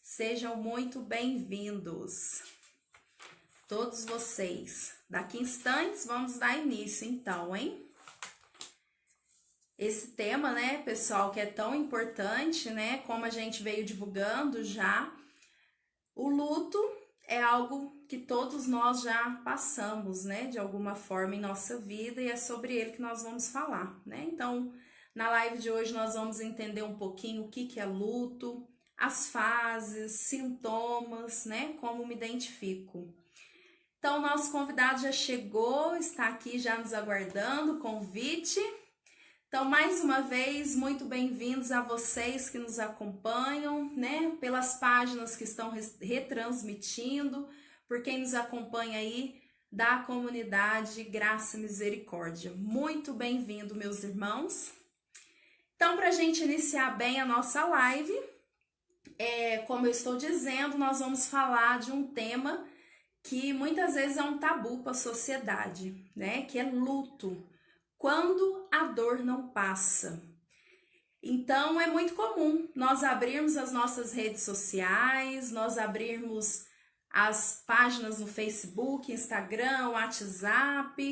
Sejam muito bem-vindos, todos vocês. Daqui a instantes vamos dar início então, hein? Esse tema, né, pessoal, que é tão importante, né, como a gente veio divulgando já, o luto é algo que todos nós já passamos, né, de alguma forma em nossa vida e é sobre ele que nós vamos falar, né? Então, na live de hoje nós vamos entender um pouquinho o que é luto, as fases, sintomas, né, como me identifico. Então, nosso convidado já chegou, está aqui já nos aguardando, o convite. Então, mais uma vez, muito bem-vindos a vocês que nos acompanham, né, pelas páginas que estão retransmitindo, por quem nos acompanha aí da comunidade Graça e Misericórdia. Muito bem-vindo, meus irmãos. Então, para a gente iniciar bem a nossa live, como eu estou dizendo, nós vamos falar de um tema que muitas vezes é um tabu para a sociedade, né, que é luto. Quando a dor não passa. Então, é muito comum nós abrirmos as nossas redes sociais, nós abrirmos as páginas no Facebook, Instagram, WhatsApp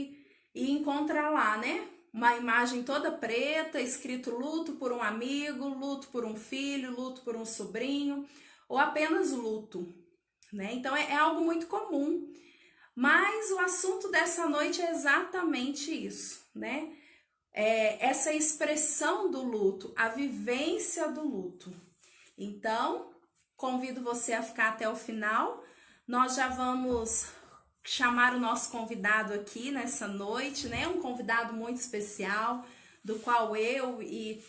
e encontrar lá, né? Uma imagem toda preta, escrito luto por um amigo, luto por um filho, luto por um sobrinho, ou apenas luto, né? Então, é algo muito comum. Mas o assunto dessa noite é exatamente isso, né? Essa expressão do luto, a vivência do luto. Então, convido você a ficar até o final. Nós já vamos chamar o nosso convidado aqui nessa noite, né? Um convidado muito especial, do qual eu e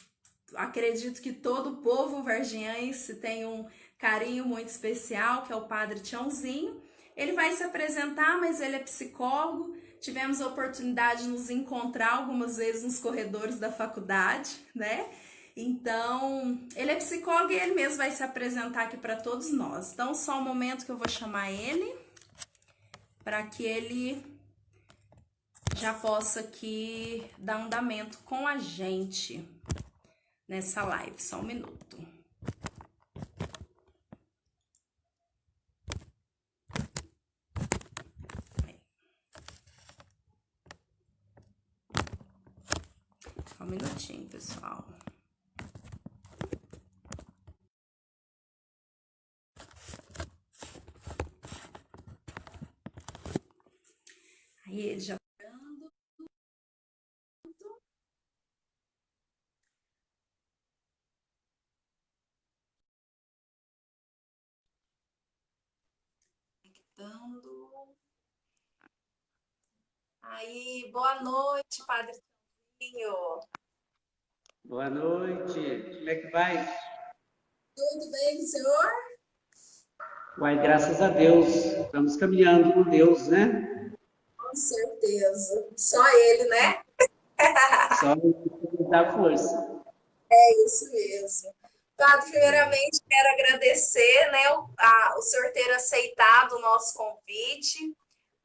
acredito que todo o povo vargiense tem um carinho muito especial, que é o Padre Tiãozinho. Ele vai se apresentar, mas ele é psicólogo. Tivemos a oportunidade de nos encontrar algumas vezes nos corredores da faculdade, né? Então, ele é psicólogo e ele mesmo vai se apresentar aqui para todos nós. Então, só um momento que eu vou chamar ele, para que ele já possa aqui dar andamento com a gente nessa live. Só um minuto. Só um minutinho, pessoal. Aí ele já dando. Aí, boa noite, Padre Tinho. Boa noite, como é que vai? Tudo bem, senhor? Uai, graças a Deus, estamos caminhando com Deus, né? Com certeza. Só ele, né? Só dar força. É isso mesmo. Padre, primeiramente quero agradecer, né, o senhor ter aceitado o nosso convite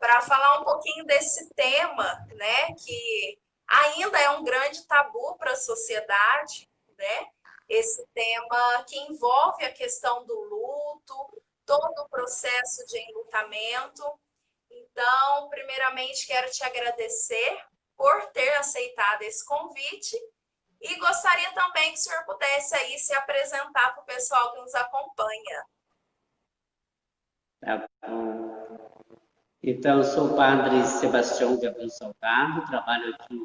para falar um pouquinho desse tema, né, que ainda é um grande tabu para a sociedade, né? Esse tema que envolve a questão do luto, todo o processo de enlutamento. Então, primeiramente quero te agradecer por ter aceitado esse convite e gostaria também que o senhor pudesse aí se apresentar para o pessoal que nos acompanha. Tá bom. Então, eu sou o padre Sebastião de Abreu Salgado, trabalho aqui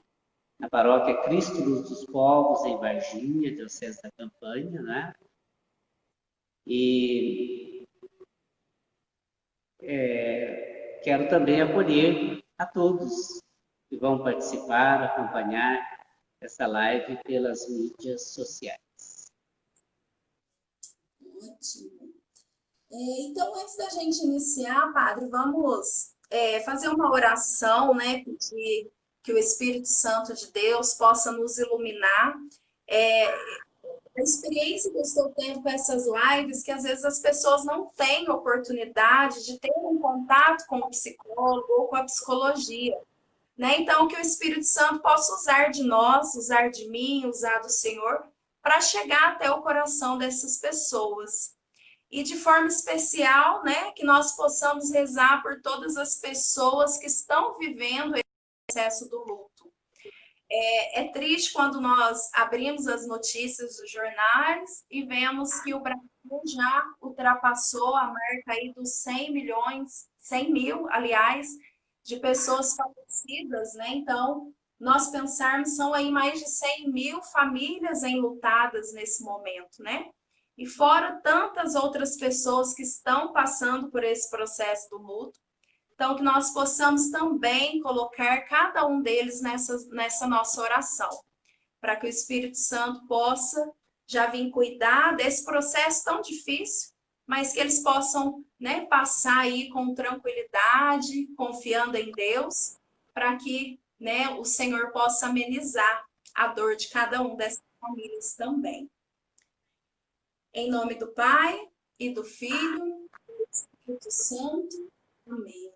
na paróquia Cristo Luz dos Povos, em Varginha, diocese da Campanha, né? E quero também acolher a todos que vão participar, acompanhar essa live pelas mídias sociais. Ótimo. Então, antes da gente iniciar, padre, vamos fazer uma oração, né? Pedir que o Espírito Santo de Deus possa nos iluminar. A experiência que eu estou tendo com essas lives, que às vezes as pessoas não têm oportunidade de ter um contato com o psicólogo ou com a psicologia, né? Então, que o Espírito Santo possa usar de nós, usar de mim, usar do Senhor, para chegar até o coração dessas pessoas. e de forma especial, né, que nós possamos rezar por todas as pessoas que estão vivendo esse processo do luto. É triste quando nós abrimos as notícias dos jornais e vemos que o Brasil já ultrapassou a marca aí dos 100 milhões, 100 mil, aliás, de pessoas falecidas, né? Então, nós pensarmos, são aí mais de 100 mil famílias enlutadas nesse momento, né? E fora tantas outras pessoas que estão passando por esse processo do luto. Então, que nós possamos também colocar cada um deles nessa nossa oração, para que o Espírito Santo possa já vir cuidar desse processo tão difícil, mas que eles possam, né, passar aí com tranquilidade, confiando em Deus, para que, né, o Senhor possa amenizar a dor de cada um dessas famílias também. Em nome do Pai, e do Filho, e do Espírito Santo. Amém.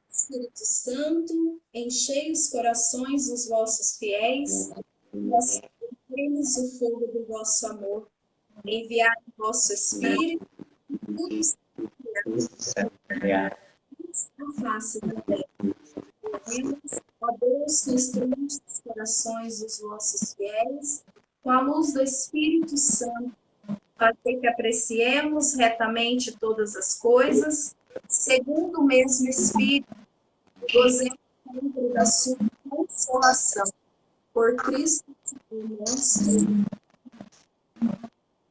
Espírito Santo, enchei os corações dos vossos fiéis, e acendei-lhes o fogo do vosso amor. Enviai o vosso Espírito, e tudo será a face da terra. Pedimos, ó Deus, que instruíste os corações dos vossos fiéis, com a luz do Espírito Santo, para que apreciemos retamente todas as coisas, segundo o mesmo Espírito, gozemos sempre da sua consolação. Por Cristo, nosso.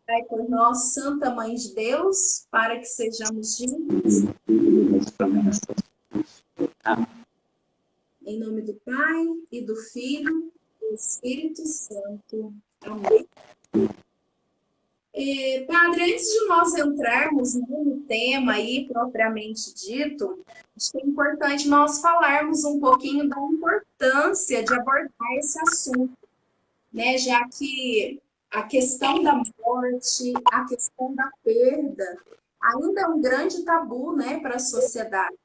Pai, por nós, Santa Mãe de Deus, para que sejamos dignos. Em nome do Pai, e do Filho, e do Espírito Santo. Amém. Padre, antes de nós entrarmos no tema aí propriamente dito, acho que é importante nós falarmos um pouquinho da importância de abordar esse assunto, né? Já que a questão da morte, a questão da perda, ainda é um grande tabu, né, para a sociedade.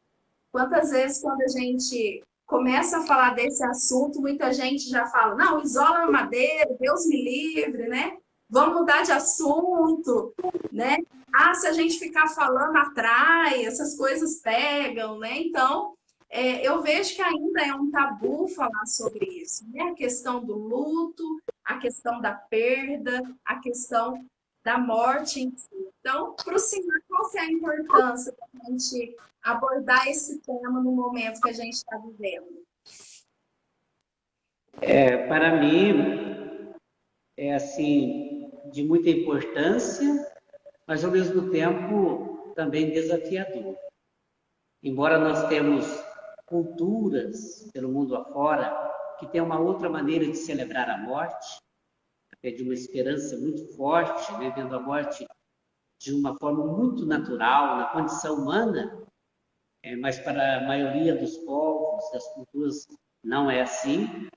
Quantas vezes, quando a gente começa a falar desse assunto, muita gente já fala, não, isola a madeira, Deus me livre, né? Vamos mudar de assunto, né? Ah, se a gente ficar falando atrai, essas coisas pegam, né? Então, eu vejo que ainda é um tabu falar sobre isso, né? A questão do luto, a questão da perda, a questão da morte em si. Então, para o senhor, qual é a importância da gente abordar esse tema no momento que a gente está vivendo? Para mim, é assim, de muita importância, mas ao mesmo tempo também desafiador. Embora nós temos culturas pelo mundo afora que têm uma outra maneira de celebrar a morte, até de uma esperança muito forte, né, vendo a morte de uma forma muito natural, na condição humana, mas para a maioria dos povos, das culturas, não é assim.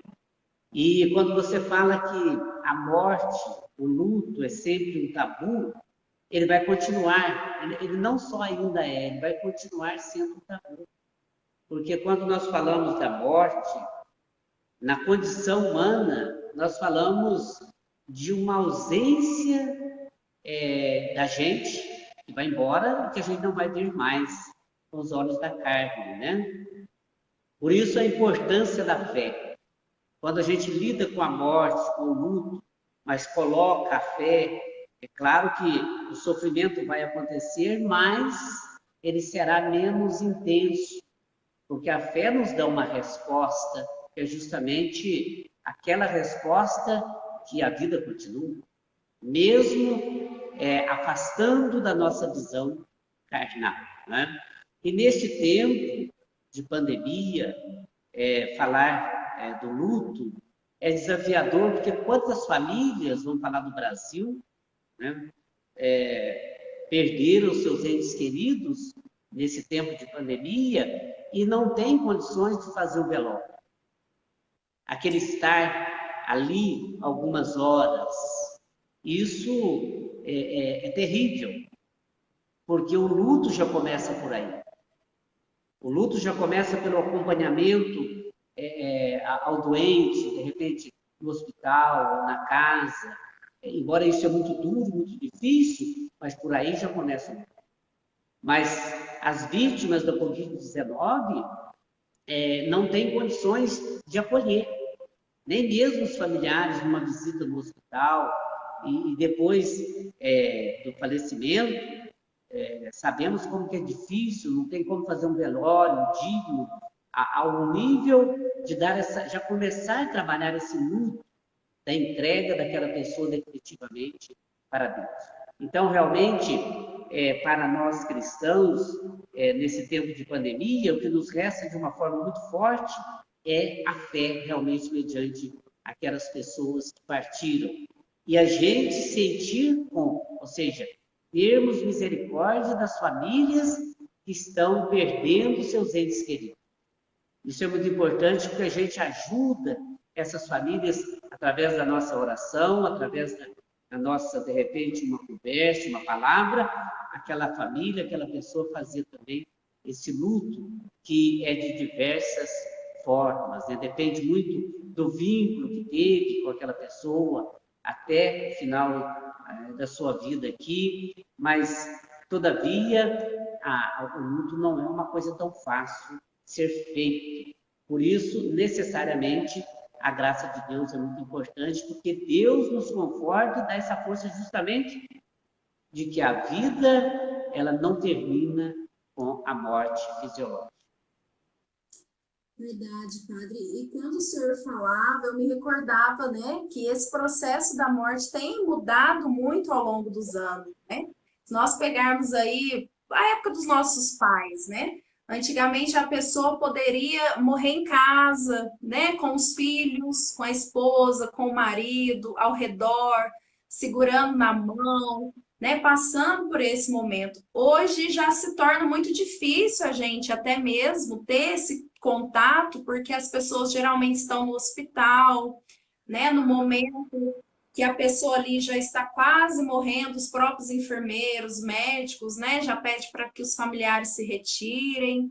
E quando você fala que a morte, o luto é sempre um tabu, ele vai continuar, ele não só ainda ele vai continuar sendo um tabu. Porque quando nós falamos da morte, na condição humana, nós falamos de uma ausência da gente, que vai embora e que a gente não vai ver mais com os olhos da carne, né? Por isso a importância da fé. Quando a gente lida com a morte, com o luto, mas coloca a fé, é claro que o sofrimento vai acontecer, mas ele será menos intenso, porque a fé nos dá uma resposta, que é justamente aquela resposta que a vida continua, mesmo afastando da nossa visão carnal, né? E neste tempo de pandemia, falar do luto é desafiador, porque quantas famílias, vamos falar do Brasil, né, perderam seus entes queridos nesse tempo de pandemia e não têm condições de fazer o velório. Aquele estar ali algumas horas, isso é terrível, porque o luto já começa por aí. O luto já começa pelo acompanhamento ao doente, de repente no hospital, na casa. Embora isso é muito duro, muito difícil, mas por aí já começa. Mas as vítimas da Covid-19 não têm condições de acolher, nem mesmo os familiares numa visita no hospital e depois do falecimento, sabemos como que é difícil, não tem como fazer um velório digno, ao nível de dar já começar a trabalhar esse luto da entrega daquela pessoa definitivamente para Deus. Então, realmente, para nós cristãos, nesse tempo de pandemia, o que nos resta de uma forma muito forte é a fé realmente mediante aquelas pessoas que partiram. E a gente sentir ou seja, termos misericórdia das famílias que estão perdendo seus entes queridos. Isso é muito importante porque a gente ajuda essas famílias através da nossa oração, através da nossa, de repente, uma conversa, uma palavra, aquela família, aquela pessoa fazer também esse luto que é de diversas formas, né? Depende muito do vínculo que teve com aquela pessoa até o final da sua vida aqui, mas, todavia, o luto não é uma coisa tão fácil ser feito. Por isso, necessariamente, a graça de Deus é muito importante, porque Deus nos conforta e dá essa força justamente de que a vida ela não termina com a morte fisiológica. Verdade, padre. E quando o senhor falava, eu me recordava, né, que esse processo da morte tem mudado muito ao longo dos anos, né? Se nós pegarmos aí a época dos nossos pais, né? Antigamente a pessoa poderia morrer em casa, né, com os filhos, com a esposa, com o marido, ao redor, segurando na mão, né, passando por esse momento. Hoje já se torna muito difícil a gente até mesmo ter esse contato, porque as pessoas geralmente estão no hospital, né, no momento que a pessoa ali já está quase morrendo, os próprios enfermeiros, médicos, né, já pede para que os familiares se retirem.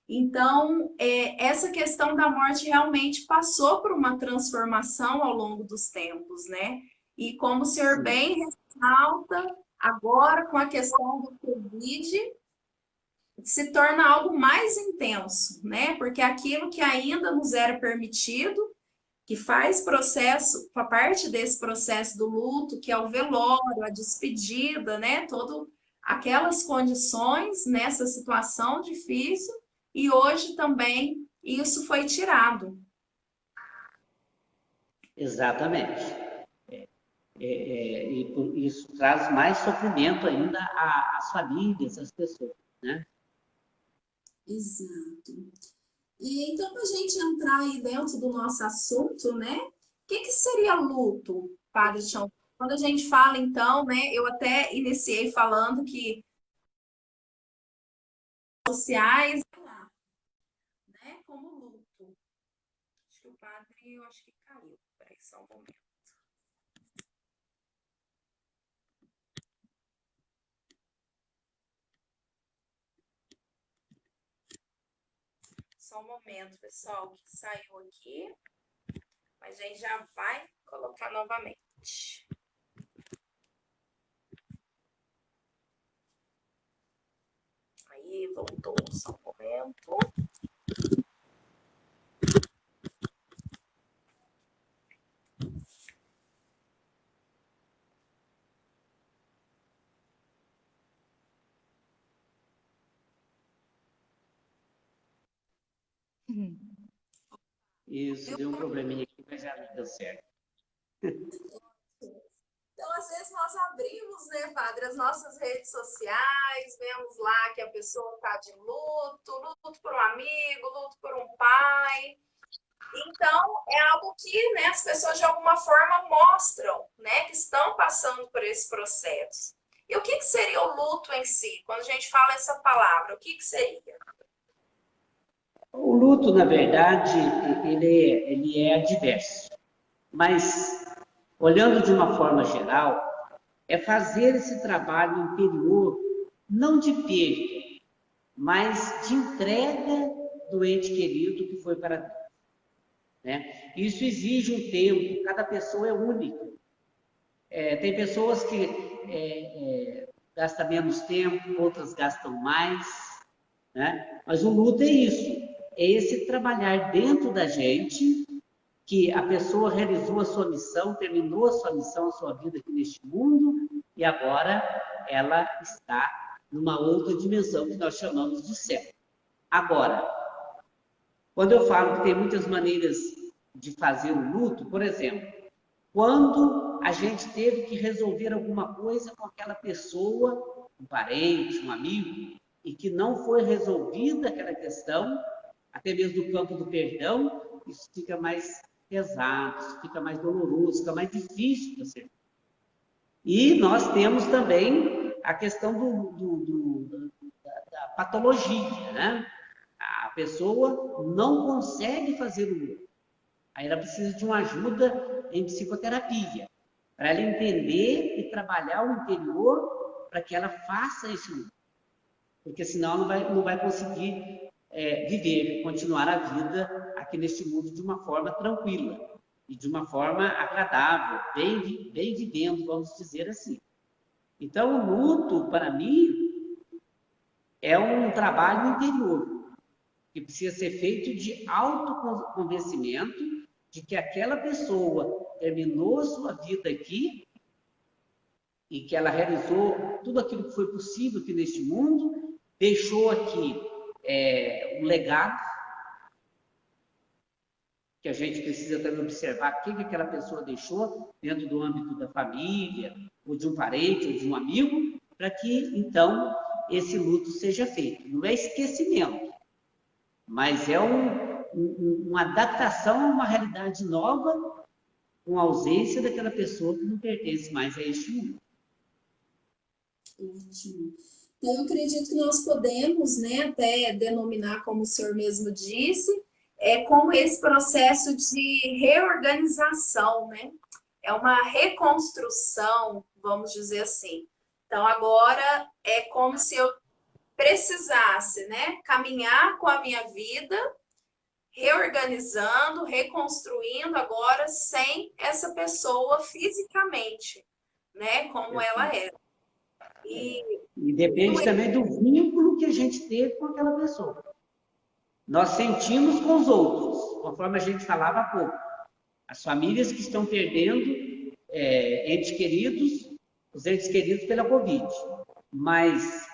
Então, essa questão da morte realmente passou por uma transformação ao longo dos tempos, né? E como o senhor bem ressalta, agora com a questão do Covid, se torna algo mais intenso, né? Porque aquilo que ainda nos era permitido, que faz processo, a parte desse processo do luto, que é o velório, a despedida, né? Todo aquelas condições nessa situação difícil, e hoje também isso foi tirado. Exatamente. E isso traz mais sofrimento ainda às famílias, às pessoas, né? Exato. E então, para a gente entrar aí dentro do nosso assunto, né? O que seria luto, Padre Chão? Quando a gente fala, então, né? Eu até iniciei falando que sociais, né? Como luto. Acho que o padre, eu acho que caiu. Peraí, só um momento. Só um momento, pessoal, que saiu aqui. Mas a gente já vai colocar novamente. Aí, voltou, só um momento. Isso, deu um probleminha aqui, mas já deu certo. Então, às vezes, nós abrimos, né, padre, as nossas redes sociais, vemos lá que a pessoa está de luto, luto por um amigo, luto por um pai. Então, é algo que, né, as pessoas de alguma forma mostram, né, que estão passando por esse processo. E o que seria o luto em si? Quando a gente fala essa palavra, o que seria? O luto, na verdade, ele é adverso, mas, olhando de uma forma geral, é fazer esse trabalho interior, não de perda, mas de entrega do ente querido que foi para Deus, né? Isso exige um tempo, cada pessoa é única. Tem pessoas que gasta menos tempo, outras gastam mais, né? Mas o luto é isso, é esse trabalhar dentro da gente, que a pessoa realizou a sua missão, terminou a sua missão, a sua vida aqui neste mundo, e agora ela está numa outra dimensão que nós chamamos de céu. Agora, quando eu falo que tem muitas maneiras de fazer o luto, por exemplo, quando a gente teve que resolver alguma coisa com aquela pessoa, um parente, um amigo, e que não foi resolvida aquela questão, até mesmo no campo do perdão, isso fica mais pesado, isso fica mais doloroso, fica mais difícil para ser. E nós temos também a questão da patologia, né? A pessoa não consegue fazer o luto. Aí ela precisa de uma ajuda em psicoterapia, para ela entender e trabalhar o interior para que ela faça esse luto. Porque senão não vai conseguir viver, continuar a vida aqui neste mundo de uma forma tranquila e de uma forma agradável, bem vivendo, vamos dizer assim. Então, o luto, para mim, é um trabalho interior, que precisa ser feito de autoconvencimento de que aquela pessoa terminou a sua vida aqui e que ela realizou tudo aquilo que foi possível aqui neste mundo, deixou aqui um legado, que a gente precisa também observar o que aquela pessoa deixou dentro do âmbito da família, ou de um parente, ou de um amigo, para que, então, esse luto seja feito. Não é esquecimento, mas é uma adaptação a uma realidade nova, com a ausência daquela pessoa que não pertence mais a este mundo. Ótimo. Então, eu acredito que nós podemos, né, até denominar, como o senhor mesmo disse, como esse processo de reorganização, né? É uma reconstrução, vamos dizer assim. Então, agora é como se eu precisasse, né, caminhar com a minha vida, reorganizando, reconstruindo agora sem essa pessoa fisicamente, né, como ela era. E depende também do vínculo que a gente teve com aquela pessoa. Nós sentimos com os outros, conforme a gente falava há pouco. As famílias que estão perdendo entes queridos, os entes queridos pela Covid. Mas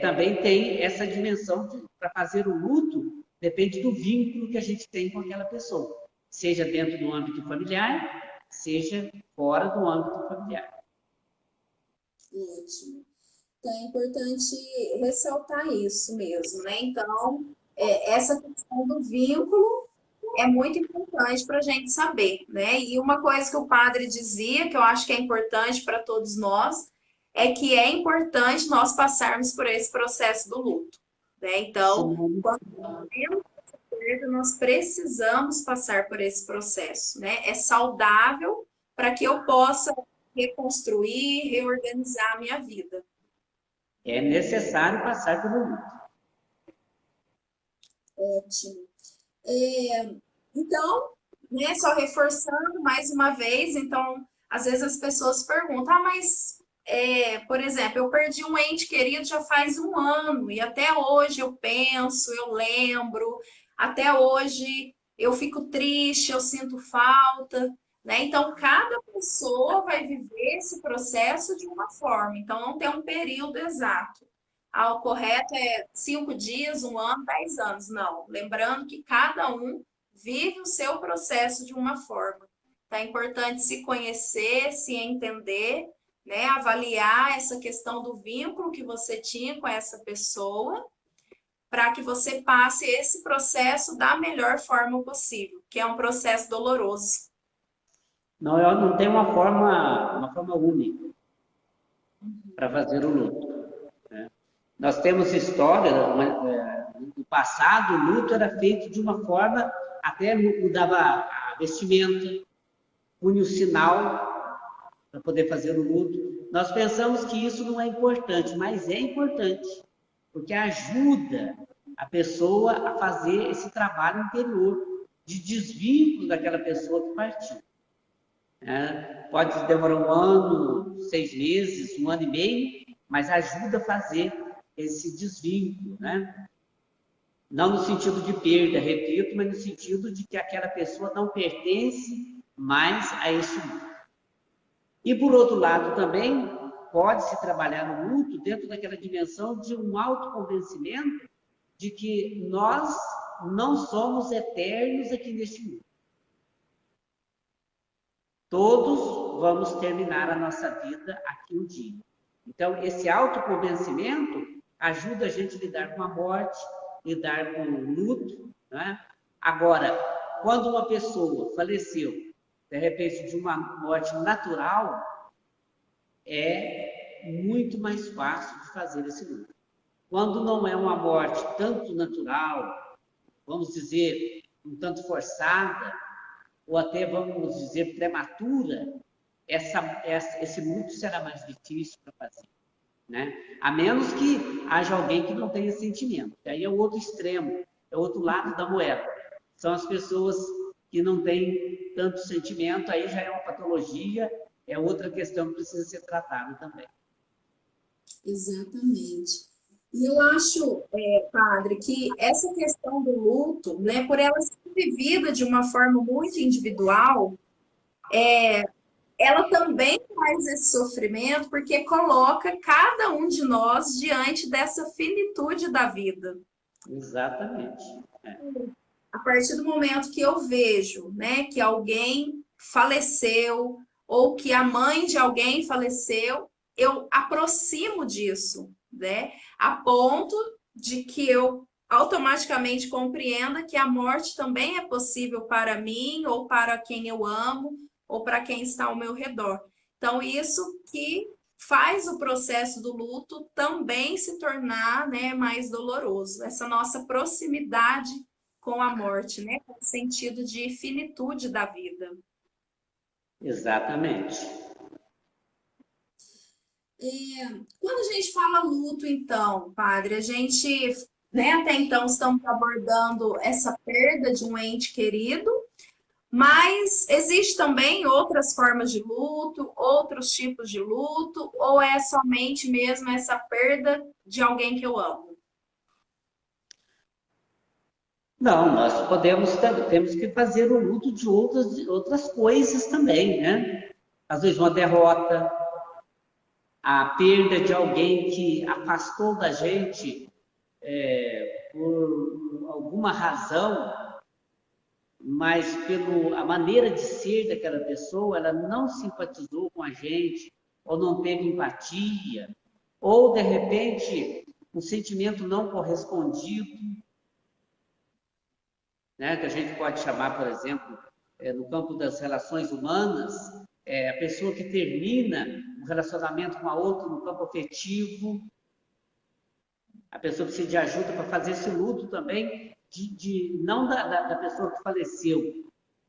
também tem essa dimensão para fazer o luto, depende do vínculo que a gente tem com aquela pessoa. Seja dentro do âmbito familiar, seja fora do âmbito familiar. Ótimo. Então, é importante ressaltar isso mesmo, né? Então, essa questão do vínculo é muito importante para a gente saber, né? E uma coisa que o padre dizia, que eu acho que é importante para todos nós, é que é importante nós passarmos por esse processo do luto, né? Então, quando temos essa perda, nós precisamos passar por esse processo, né? É saudável para que eu possa reconstruir, reorganizar a minha vida. É necessário passar pelo luto. Ótimo. Então, né, só reforçando mais uma vez, então, às vezes as pessoas perguntam, mas, por exemplo, eu perdi um ente querido já faz um ano, e até hoje eu penso, eu lembro, até hoje eu fico triste, eu sinto falta, né? Então, cada pessoa vai viver esse processo de uma forma, então não tem um período exato. O correto é 5 dias, um ano, 10 anos. Não. Lembrando que cada um vive o seu processo de uma forma. Então, é importante se conhecer, se entender, né? Avaliar essa questão do vínculo que você tinha com essa pessoa, para que você passe esse processo da melhor forma possível, que é um processo doloroso. Não tem uma forma única para fazer o luto. Nós temos história, no passado o luto era feito de uma forma, até mudava a vestimenta, punha o sinal para poder fazer o luto. Nós pensamos que isso não é importante, mas é importante, porque ajuda a pessoa a fazer esse trabalho interior de desvínculo daquela pessoa que partiu. Pode demorar um ano, 6 meses, um ano e meio, mas ajuda a fazer esse desvínculo, né? Não no sentido de perda, repito, mas no sentido de que aquela pessoa não pertence mais a esse mundo. E, por outro lado, também pode-se trabalhar no luto dentro daquela dimensão de um autoconvencimento de que nós não somos eternos aqui neste mundo. Todos vamos terminar a nossa vida aqui um dia. Então, esse autoconvencimento ajuda a gente a lidar com a morte, lidar com o luto, né? Agora, quando uma pessoa faleceu, de repente, de uma morte natural, é muito mais fácil de fazer esse luto. Quando não é uma morte tanto natural, vamos dizer, um tanto forçada, ou até, vamos dizer, prematura, esse luto será mais difícil para fazer, né? A menos que haja alguém que não tenha sentimento. Aí é o outro extremo, é o outro lado da moeda. São as pessoas que não têm tanto sentimento, aí já é uma patologia, é outra questão que precisa ser tratada também. Exatamente. E eu acho, padre, que essa questão do luto, né, por ela ser vivida de uma forma muito individual, ela também traz esse sofrimento porque coloca cada um de nós diante dessa finitude da vida. Exatamente. A partir do momento que eu vejo, né, que alguém faleceu ou que a mãe de alguém faleceu, eu aproximo disso, né, a ponto de que eu automaticamente compreenda que a morte também é possível para mim ou para quem eu amo ou para quem está ao meu redor. Então, isso que faz o processo do luto também se tornar, né, mais doloroso. Essa nossa proximidade com a morte, né? Com o sentido de finitude da vida. Exatamente. Quando a gente fala luto, então, padre, a gente, né, até então estamos abordando essa perda de um ente querido, mas existe também outras formas de luto, outros tipos de luto, ou é somente mesmo essa perda de alguém que eu amo? Não, nós temos que fazer o luto de outras coisas também, né? Às vezes uma derrota, a perda de alguém que afastou da gente por alguma razão, mas pela maneira de ser daquela pessoa, ela não simpatizou com a gente, ou não teve empatia, ou de repente um sentimento não correspondido, né? Que a gente pode chamar, por exemplo, no campo das relações humanas, a pessoa que termina um relacionamento com a outra no campo afetivo, a pessoa precisa de ajuda para fazer esse luto também, não da pessoa que faleceu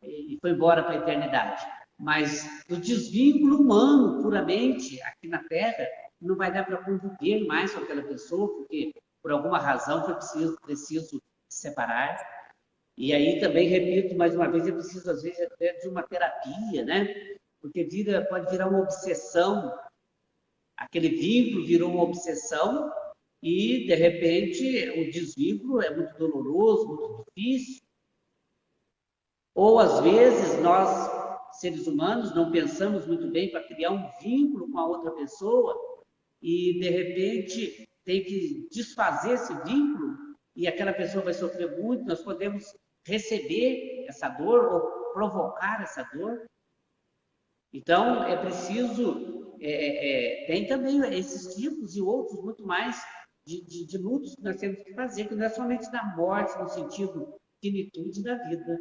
e foi embora para a eternidade, mas do desvínculo humano, puramente, aqui na Terra, não vai dar para conviver mais com aquela pessoa, porque por alguma razão foi preciso se separar. E aí também, repito mais uma vez, é preciso às vezes até de uma terapia, né? Porque pode virar uma obsessão, aquele vínculo virou uma obsessão e, de repente, o desvínculo é muito doloroso, muito difícil. Ou, às vezes, nós, seres humanos, não pensamos muito bem para criar um vínculo com a outra pessoa e, de repente, tem que desfazer esse vínculo e aquela pessoa vai sofrer muito. Nós podemos receber essa dor ou provocar essa dor. Então, é preciso... tem também esses tipos e outros muito mais de lutos que nós temos que fazer, que não é somente da morte, no sentido finitude da vida.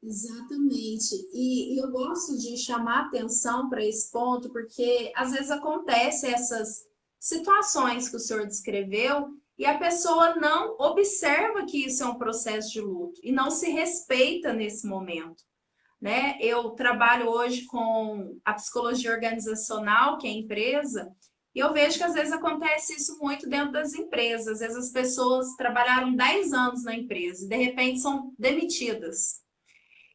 Exatamente. E eu gosto de chamar atenção para esse ponto, porque às vezes acontece essas situações que o senhor descreveu e a pessoa não observa que isso é um processo de luto e não se respeita nesse momento, né? Eu trabalho hoje com a psicologia organizacional, que é a empresa, e eu vejo que às vezes acontece isso muito dentro das empresas. Às vezes as pessoas trabalharam 10 anos na empresa e de repente são demitidas.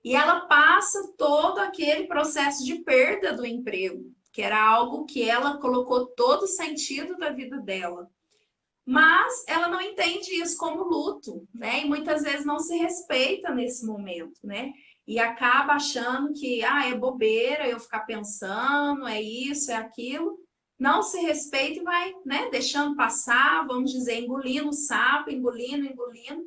E ela passa todo aquele processo de perda do emprego. que era algo que ela colocou todo o sentido da vida dela. Mas ela não entende isso como luto, né? E muitas vezes não se respeita nesse momento, né? E acaba achando que é bobeira eu ficar pensando, é isso, é aquilo. Não se respeita e vai, né, deixando passar, vamos dizer, engolindo o sapo, engolindo, engolindo,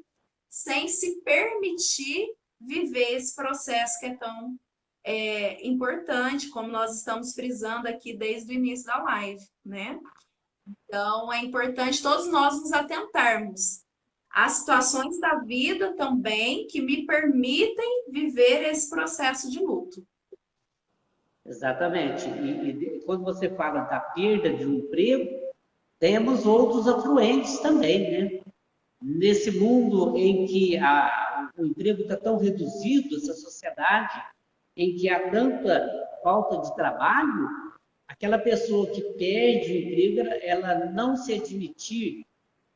sem se permitir viver esse processo que é tão importante, como nós estamos frisando aqui desde o início da live, né? Então, é importante todos nós nos atentarmos às situações da vida também que me permitem viver esse processo de luto. Exatamente. Quando você fala da perda de um emprego, temos outros afluentes também, né? Nesse mundo em que o emprego está tão reduzido, essa sociedade em que há tanta falta de trabalho, aquela pessoa que perde o emprego, ela não se admitir,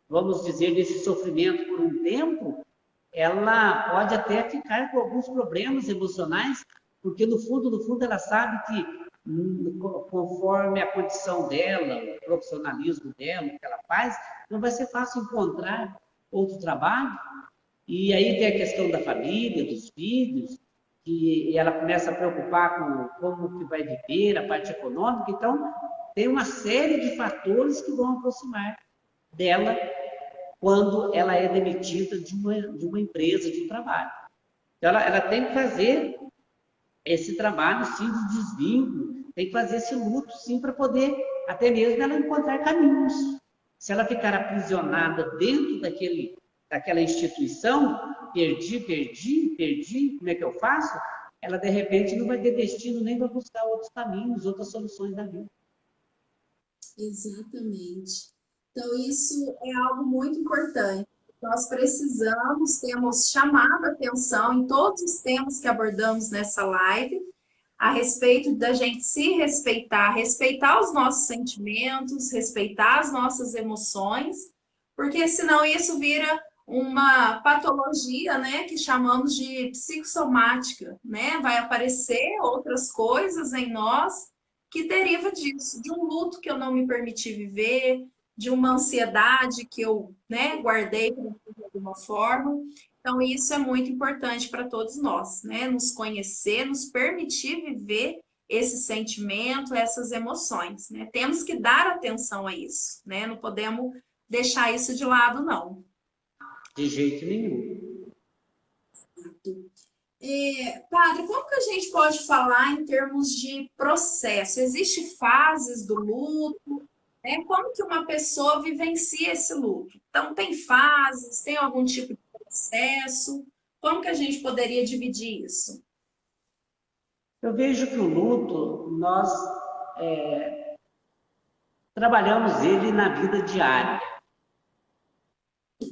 vamos dizer, desse sofrimento por um tempo, ela pode até ficar com alguns problemas emocionais, porque no fundo ela sabe que conforme a condição dela, o profissionalismo dela, o que ela faz, não vai ser fácil encontrar outro trabalho. E aí tem a questão da família, dos filhos, que ela começa a preocupar com como que vai viver, a parte econômica. Então, tem uma série de fatores que vão aproximar dela quando ela é demitida de uma empresa, de um trabalho. Então, ela tem que fazer esse trabalho, sim, de desvio, tem que fazer esse luto, sim, para poder até mesmo ela encontrar caminhos. Se ela ficar aprisionada dentro daquela instituição, perdi, como é que eu faço? Ela, de repente, não vai ter destino nem para buscar outros caminhos, outras soluções da vida. Exatamente. Então, isso é algo muito importante. Nós precisamos, temos chamado a atenção em todos os temas que abordamos nessa live, a respeito da gente se respeitar, respeitar os nossos sentimentos, respeitar as nossas emoções, porque senão isso vira uma patologia, né, que chamamos de psicossomática, né? Vai aparecer outras coisas em nós que deriva disso, de um luto que eu não me permiti viver, de uma ansiedade que eu, né, guardei de alguma forma. Então, isso é muito importante para todos nós, né? Nos conhecer, nos permitir viver esse sentimento, essas emoções, né? Temos que dar atenção a isso, né? Não podemos deixar isso de lado, não. De jeito nenhum. Padre, como que a gente pode falar em termos de processo? Existem fases do luto, né? Como que uma pessoa vivencia esse luto? Então, tem fases, tem algum tipo de processo? Como que a gente poderia dividir isso? Eu vejo que o luto, nós trabalhamos ele na vida diária,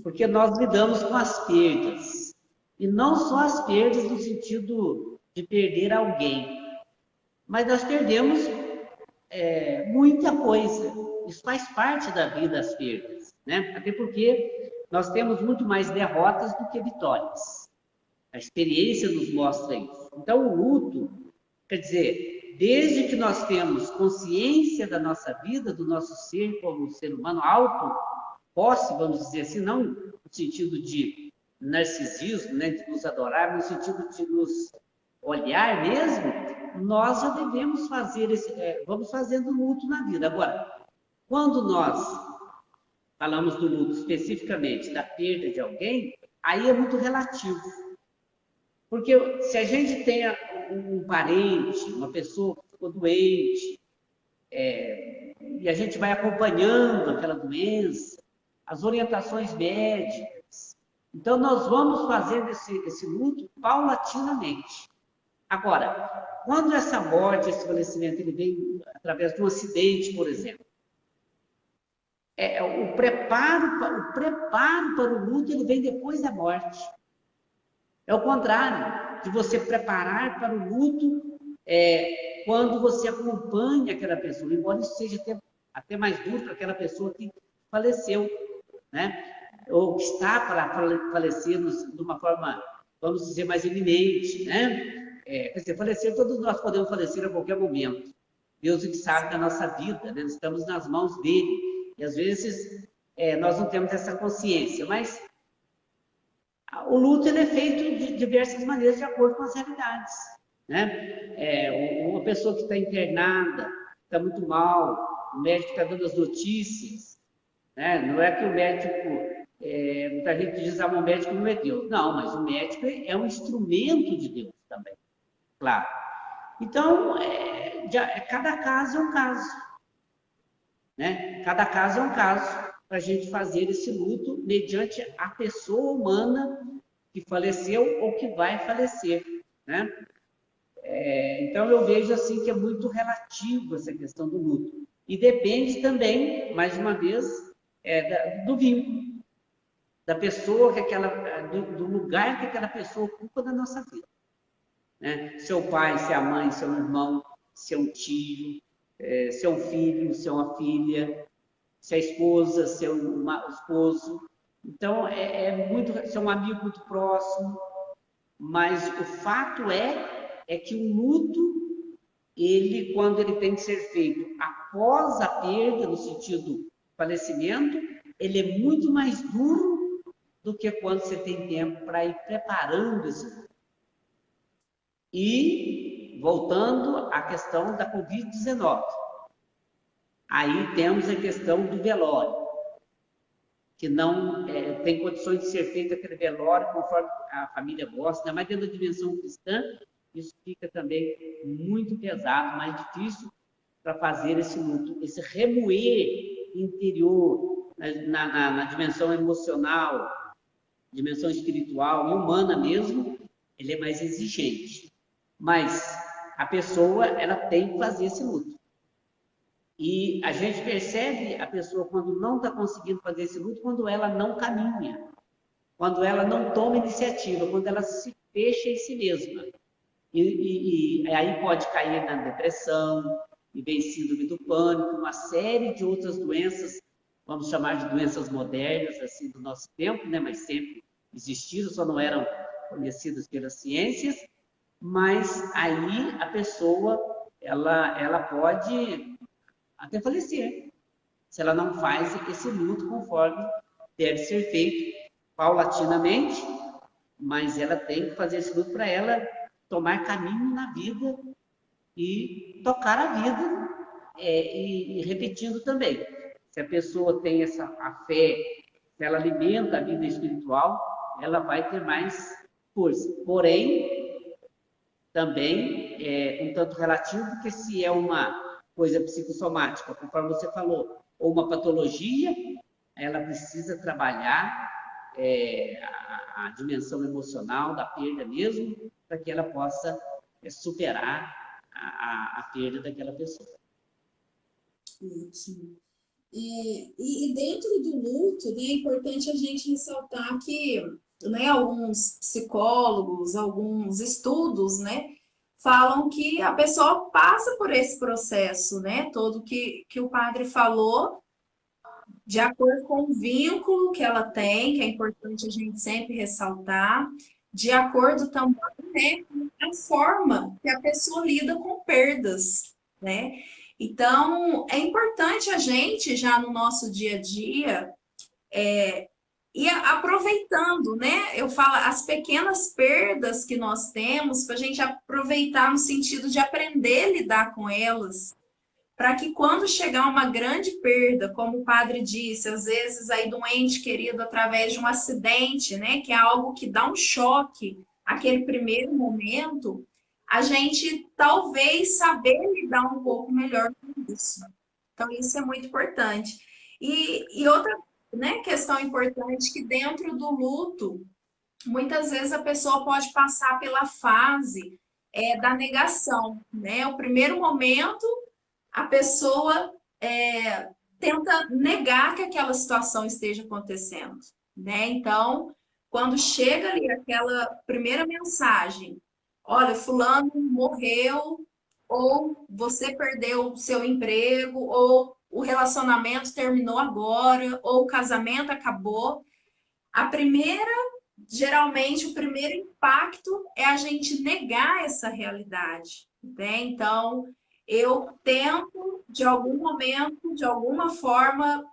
porque nós lidamos com as perdas. E não só as perdas no sentido de perder alguém, mas nós perdemos muita coisa. Isso faz parte da vida, as perdas, né? Até porque nós temos muito mais derrotas do que vitórias. A experiência nos mostra isso. Então, o luto, quer dizer, desde que nós temos consciência da nossa vida, do nosso ser como ser humano, auto-posse, vamos dizer assim, não no sentido de narcisismo, né, de nos adorar, no sentido de nos olhar mesmo, nós já devemos fazer vamos fazendo luto na vida. Agora, quando nós falamos do luto especificamente da perda de alguém, aí é muito relativo. Porque se a gente tem um parente, uma pessoa que ficou doente, e a gente vai acompanhando aquela doença, as orientações médicas, então nós vamos fazendo esse luto paulatinamente. Agora, quando essa morte, esse falecimento, ele vem através de um acidente, por exemplo, o preparo para o luto, ele vem depois da morte. É o contrário, de você preparar para o luto quando você acompanha aquela pessoa, embora isso seja até mais duro para aquela pessoa que faleceu, né? Ou que está para falecer de uma forma, vamos dizer, mais iminente, né? Quer dizer, falecer, todos nós podemos falecer a qualquer momento. Deus que sabe da nossa vida, né? Estamos nas mãos dele. E às vezes nós não temos essa consciência, mas o luto ele é feito de diversas maneiras, de acordo com as realidades. Né? Uma pessoa que está internada, está muito mal, o médico está dando as notícias, né? Não é que o médico, muita gente diz, o médico não é Deus. Não, mas o médico é um instrumento de Deus também, claro. Então, cada caso é um caso. Né? Cada caso é um caso para a gente fazer esse luto mediante a pessoa humana que faleceu ou que vai falecer. Né? Então, eu vejo assim que é muito relativo essa questão do luto. E depende também, mais uma vez, do vínculo, da pessoa, do lugar que aquela pessoa ocupa na nossa vida. Né? Se é o pai, se é a mãe, se é um irmão, se é um tio, se é um filho, se é uma filha, se é a esposa, se é o esposo. Então, se é um amigo muito próximo. Mas o fato é que o luto, quando ele tem que ser feito após a perda, no sentido falecimento, ele é muito mais duro do que quando você tem tempo para ir preparando esse luto. E, voltando à questão da Covid-19, aí temos a questão do velório, que não tem condições de ser feito aquele velório conforme a família gosta, ainda mais dentro da dimensão cristã, isso fica também muito pesado, mais difícil para fazer esse luto, esse remoer interior, na dimensão emocional, dimensão espiritual e humana mesmo, ele é mais exigente. Mas a pessoa, ela tem que fazer esse luto. E a gente percebe a pessoa quando não está conseguindo fazer esse luto, quando ela não caminha, quando ela não toma iniciativa, quando ela se fecha em si mesma. E aí pode cair na depressão, e vem síndrome do pânico, uma série de outras doenças, vamos chamar de doenças modernas, assim, do nosso tempo, né? Mas sempre existiram, só não eram conhecidas pelas ciências. Mas aí a pessoa, ela pode até falecer, se ela não faz esse luto conforme deve ser feito, paulatinamente, mas ela tem que fazer esse luto para ela tomar caminho na vida e tocar a vida, e repetindo também. Se a pessoa tem a fé, se ela alimenta a vida espiritual, ela vai ter mais força. Porém, também um tanto relativo, porque se é uma coisa psicossomática, conforme você falou, ou uma patologia, ela precisa trabalhar a dimensão emocional da perda mesmo, para que ela possa superar a perda daquela pessoa. Ótimo. E dentro do luto, né, é importante a gente ressaltar que, né, alguns psicólogos, alguns estudos, né, falam que a pessoa passa por esse processo, né, todo que o padre falou, de acordo com o vínculo que ela tem, que é importante a gente sempre ressaltar, de acordo também, né, com a forma que a pessoa lida com perdas, né? Então, é importante a gente, já no nosso dia a dia, ir aproveitando, né? Eu falo as pequenas perdas que nós temos, para a gente aproveitar no sentido de aprender a lidar com elas, para que quando chegar uma grande perda, como o padre disse, às vezes aí de um ente querido através de um acidente, né, que é algo que dá um choque, aquele primeiro momento, a gente talvez saber lidar um pouco melhor com isso. Então, isso é muito importante. E outra, né, questão importante, que dentro do luto, muitas vezes a pessoa pode passar pela fase da negação, né? O primeiro momento a pessoa tenta negar que aquela situação esteja acontecendo, né? Então, quando chega ali aquela primeira mensagem, olha, fulano morreu, ou você perdeu o seu emprego, ou o relacionamento terminou agora, ou o casamento acabou, geralmente o primeiro impacto é a gente negar essa realidade, né? Então, eu tento, de algum momento, de alguma forma,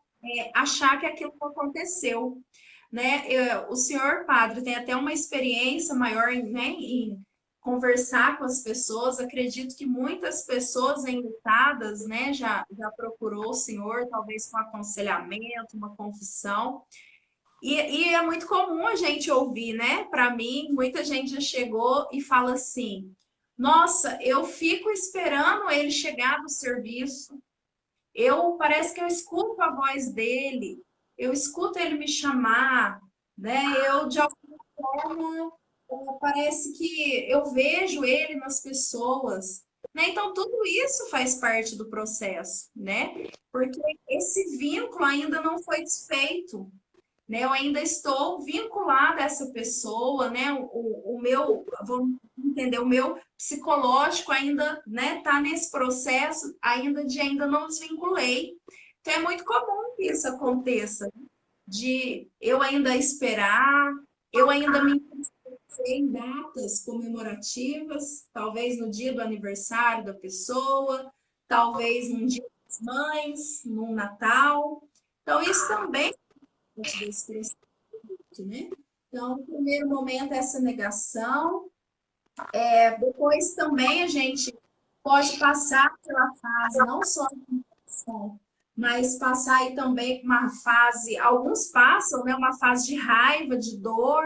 achar que aquilo não aconteceu, né? O senhor padre tem até uma experiência maior, né, em conversar com as pessoas. Acredito que muitas pessoas enlutadas, né, já procurou o senhor, talvez com aconselhamento, uma confissão. E é muito comum a gente ouvir, né? Para mim, muita gente já chegou e fala assim: Nossa, eu fico esperando ele chegar do serviço. Eu parece que eu escuto a voz dele, eu escuto ele me chamar, né? Eu de alguma forma parece que eu vejo ele nas pessoas, né? Então tudo isso faz parte do processo, né? Porque esse vínculo ainda não foi desfeito, né? Eu ainda estou vinculada a essa pessoa, né? O meu, vamos entender, o meu psicológico ainda, né, tá nesse processo ainda de ainda não desvinculei. Então é muito comum que isso aconteça, de eu ainda esperar, eu ainda me inscrever em datas comemorativas, talvez no dia do aniversário da pessoa, talvez num dia das mães, num Natal. Então, isso também desse processo, né? Então, no primeiro momento, essa negação. Depois também a gente pode passar pela fase, não só de negação, mas passar aí também por uma fase, alguns passam, né? Uma fase de raiva, de dor,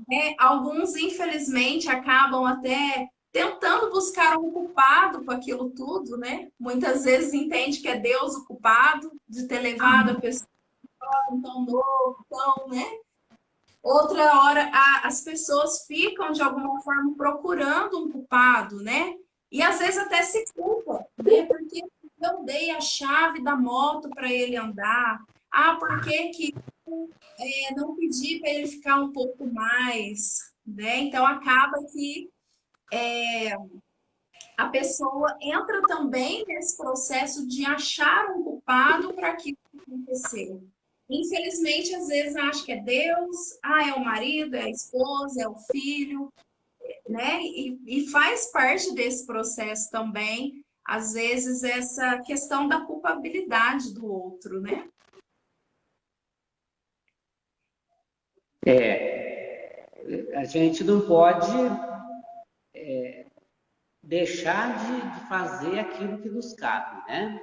né? Alguns, infelizmente, acabam até tentando buscar um culpado com aquilo tudo, né? Muitas vezes entende que é Deus o culpado de ter levado a pessoa tão novo, tão, né? Outra hora, as pessoas ficam, de alguma forma, procurando um culpado, né? E às vezes até se culpa, né? Porque eu dei a chave da moto para ele andar. Ah, por que que não pedi para ele ficar um pouco mais, né? Então acaba que a pessoa entra também nesse processo de achar um culpado para aquilo que aconteceu. Infelizmente, às vezes acha que é Deus, é o marido, é a esposa, é o filho, né? E faz parte desse processo também, às vezes, essa questão da culpabilidade do outro, né? A gente não pode deixar de fazer aquilo que nos cabe, né?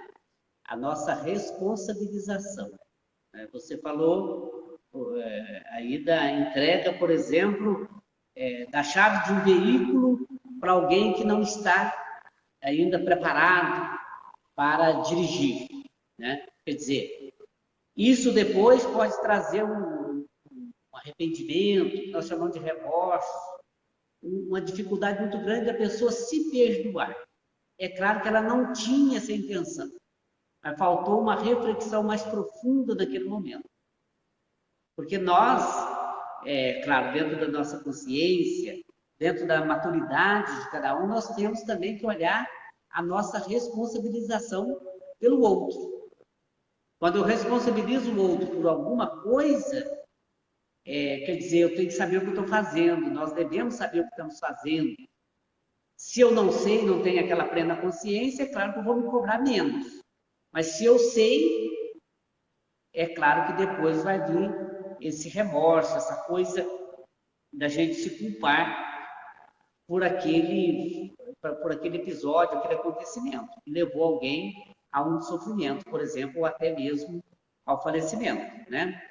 A nossa responsabilização. Você falou aí da entrega, por exemplo, da chave de um veículo para alguém que não está ainda preparado para dirigir, né? Quer dizer, isso depois pode trazer um arrependimento, que nós chamamos de remorso, uma dificuldade muito grande da pessoa se perdoar. É claro que ela não tinha essa intenção, mas faltou uma reflexão mais profunda naquele momento. Porque nós, claro, dentro da nossa consciência, dentro da maturidade de cada um, nós temos também que olhar a nossa responsabilização pelo outro. Quando eu responsabilizo o outro por alguma coisa, quer dizer, eu tenho que saber o que eu estou fazendo, nós devemos saber o que estamos fazendo. Se eu não sei, não tenho aquela plena consciência, é claro que eu vou me cobrar menos. Mas se eu sei, é claro que depois vai vir esse remorso, essa coisa da gente se culpar por aquele episódio, aquele acontecimento, que levou alguém a um sofrimento, por exemplo, ou até mesmo ao falecimento, né?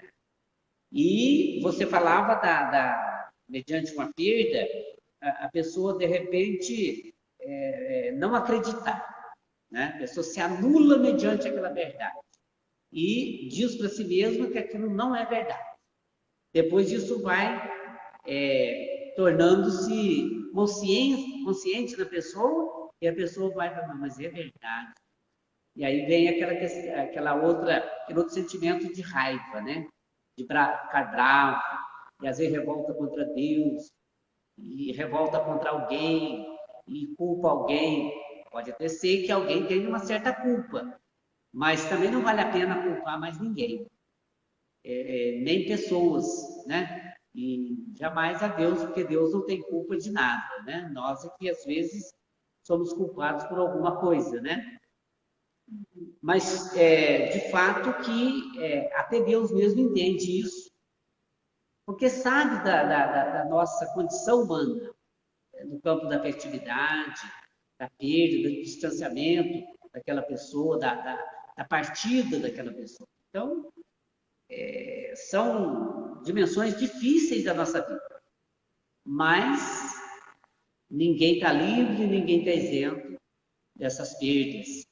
E você falava mediante uma perda, a pessoa, de repente, não acreditar, né? A pessoa se anula mediante aquela verdade e diz para si mesma que aquilo não é verdade. Depois isso vai tornando-se consciente da pessoa, e a pessoa vai falar, mas é verdade. E aí vem aquele outro sentimento de raiva, né? De ficar bravo, e às vezes revolta contra Deus, e revolta contra alguém, e culpa alguém. Pode até ser que alguém tenha uma certa culpa, mas também não vale a pena culpar mais ninguém, nem pessoas, né? E jamais a Deus, porque Deus não tem culpa de nada, né? Nós é que às vezes somos culpados por alguma coisa, né? Mas, de fato, que até Deus mesmo entende isso, porque sabe da nossa condição humana, no campo da afetividade, da perda, do distanciamento daquela pessoa, da partida daquela pessoa. Então, são dimensões difíceis da nossa vida, mas ninguém está livre, ninguém está isento dessas perdas,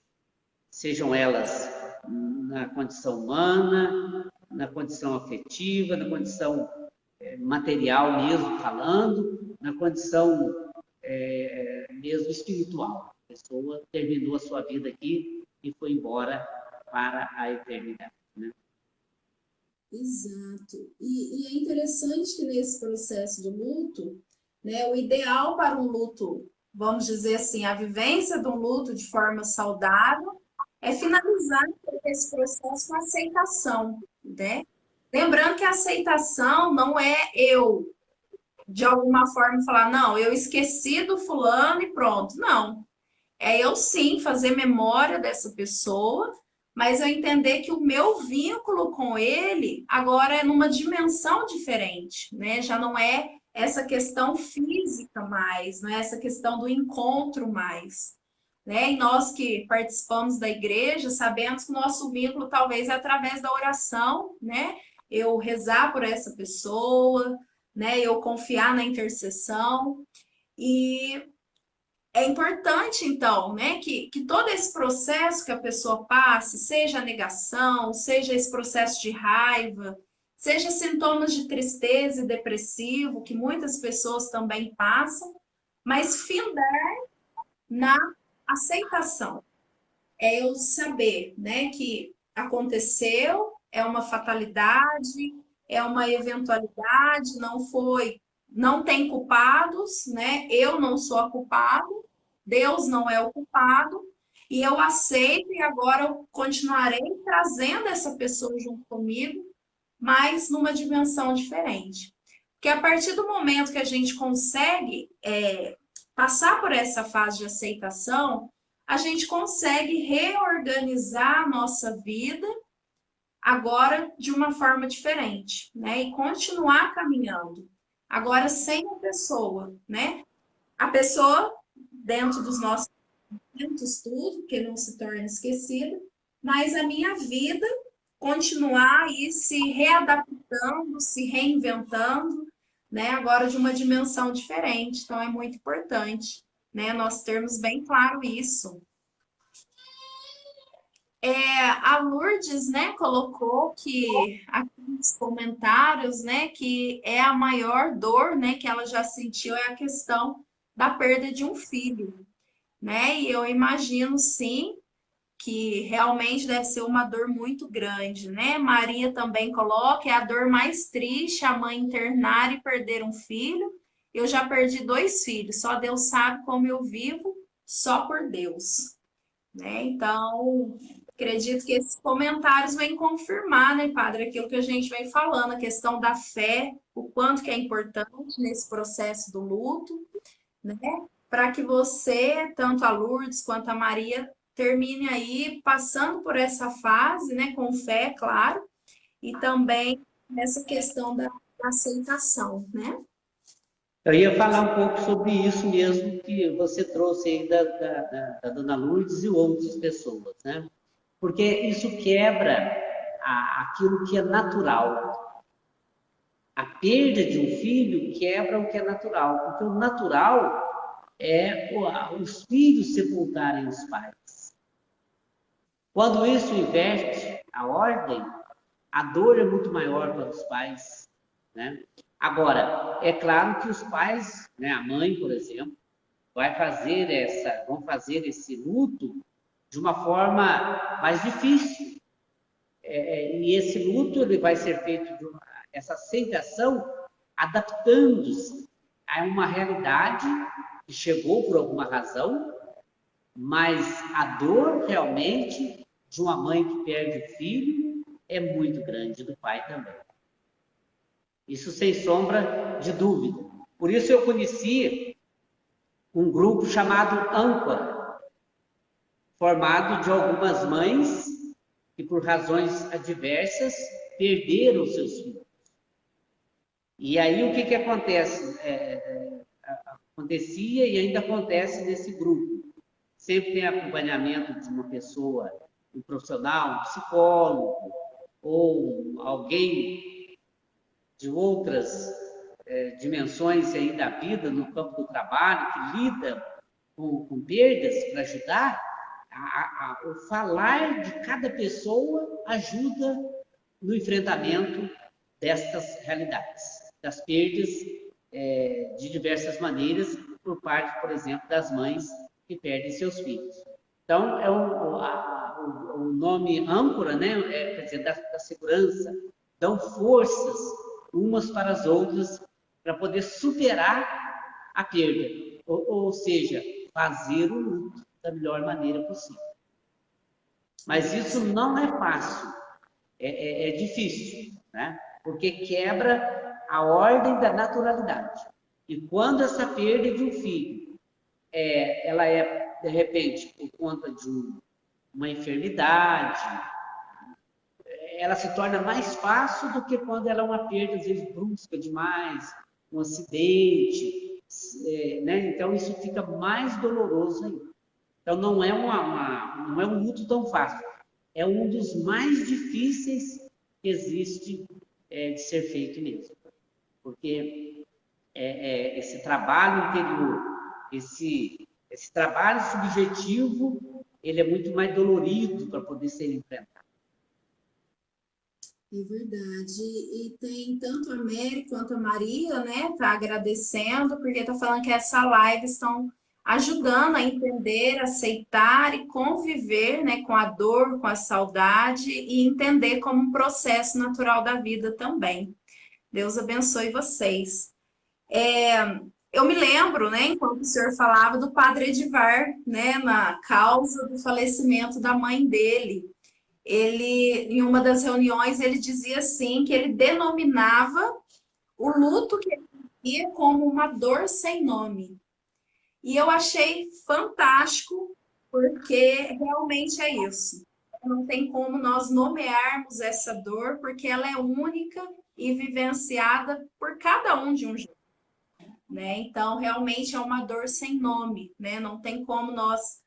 sejam elas na condição humana, na condição afetiva, na condição material mesmo falando, na condição mesmo espiritual. A pessoa terminou a sua vida aqui e foi embora para a eternidade, né? Exato. E é interessante que nesse processo de luto, né, o ideal para um luto, vamos dizer assim, a vivência de um luto de forma saudável, é finalizar esse processo com aceitação, né? Lembrando que a aceitação não é eu, de alguma forma, falar, não, eu esqueci do fulano e pronto. Não. É eu sim fazer memória dessa pessoa, mas eu entender que o meu vínculo com ele agora é numa dimensão diferente, né? Já não é essa questão física mais, não é essa questão do encontro mais, né? E nós que participamos da igreja sabemos que o nosso vínculo talvez é através da oração, né? Eu rezar por essa pessoa, né? Eu confiar na intercessão. E é importante, então, né, que todo esse processo que a pessoa passe, seja a negação, seja esse processo de raiva, seja sintomas de tristeza e depressivo, que muitas pessoas também passam, mas findar na aceitação. É eu saber, né, que aconteceu, é uma fatalidade, é uma eventualidade, não foi, não tem culpados, né? Eu não sou a culpada, Deus não é o culpado, e eu aceito e agora eu continuarei trazendo essa pessoa junto comigo, mas numa dimensão diferente. Porque a partir do momento que a gente consegue passar por essa fase de aceitação, a gente consegue reorganizar a nossa vida agora de uma forma diferente, né? E continuar caminhando. Agora sem a pessoa, né? A pessoa dentro dos nossos momentos, tudo, que não se torna esquecida, mas a minha vida continuar aí se readaptando, se reinventando, né? Agora de uma dimensão diferente. Então é muito importante, né? Nós termos bem claro isso. A Lourdes, né, colocou que aqui nos comentários, né, que é a maior dor, né, que ela já sentiu é a questão da perda de um filho, né? E eu imagino sim que realmente deve ser uma dor muito grande, né? Maria também coloca, é a dor mais triste, a mãe internar e perder um filho. Eu já perdi 2 filhos, só Deus sabe como eu vivo, só por Deus, né? Então, acredito que esses comentários vêm confirmar, né, Padre, aquilo que a gente vem falando, a questão da fé, o quanto que é importante nesse processo do luto, né? Para que você, tanto a Lourdes quanto a Maria, termine aí passando por essa fase, né, com fé, claro, e também nessa questão da aceitação, né? Eu ia falar um pouco sobre isso mesmo que você trouxe aí da Dona Lourdes e outras pessoas, né? Porque isso quebra aquilo que é natural. A perda de um filho quebra o que é natural, porque o natural é os filhos sepultarem os pais. Quando isso inverte a ordem, a dor é muito maior para os pais, né? Agora, é claro que os pais, né, a mãe, por exemplo, vão fazer esse luto de uma forma mais difícil. E esse luto ele vai ser feito essa aceitação adaptando-se a uma realidade que chegou por alguma razão, mas a dor realmente de uma mãe que perde o filho é muito grande, do pai também. Isso sem sombra de dúvida. Por isso eu conheci um grupo chamado âncora, formado de algumas mães que, por razões adversas, perderam seus filhos. E aí o que acontece? Acontecia e ainda acontece nesse grupo. Sempre tem acompanhamento de uma pessoa, um profissional, um psicólogo, ou alguém de outras dimensões aí da vida, no campo do trabalho, que lida com perdas para ajudar. O falar de cada pessoa ajuda no enfrentamento destas realidades, das perdas de diversas maneiras, por parte, por exemplo, das mães que perdem seus filhos. Então, o nome âncora, né, quer dizer, da segurança, dão forças umas para as outras para poder superar a perda, ou seja, fazer o luto da melhor maneira possível. Mas isso não é fácil, é difícil, né? Porque quebra a ordem da naturalidade. E quando essa perda de um filho, ela é, de repente, por conta de uma enfermidade, ela se torna mais fácil do que quando ela é uma perda, às vezes, brusca demais, um acidente, né? Então, isso fica mais doloroso ainda. Então, não é um luto tão fácil. É um dos mais difíceis que existe de ser feito mesmo. Porque esse trabalho interior, esse trabalho subjetivo, ele é muito mais dolorido para poder ser enfrentado. É verdade. E tem tanto a Mary quanto a Maria, né? Tá agradecendo, porque tá falando que essa live estão ajudando a entender, aceitar e conviver, né, com a dor, com a saudade e entender como um processo natural da vida também. Deus abençoe vocês. Eu me lembro, né, enquanto o senhor falava do padre Edivar, né, na causa do falecimento da mãe dele. Ele, em uma das reuniões, ele dizia assim que ele denominava o luto que ele vivia como uma dor sem nome. E eu achei fantástico, porque realmente é isso. Não tem como nós nomearmos essa dor, porque ela é única e vivenciada por cada um de um jeito, né? Então, realmente é uma dor sem nome, né? Não tem como nós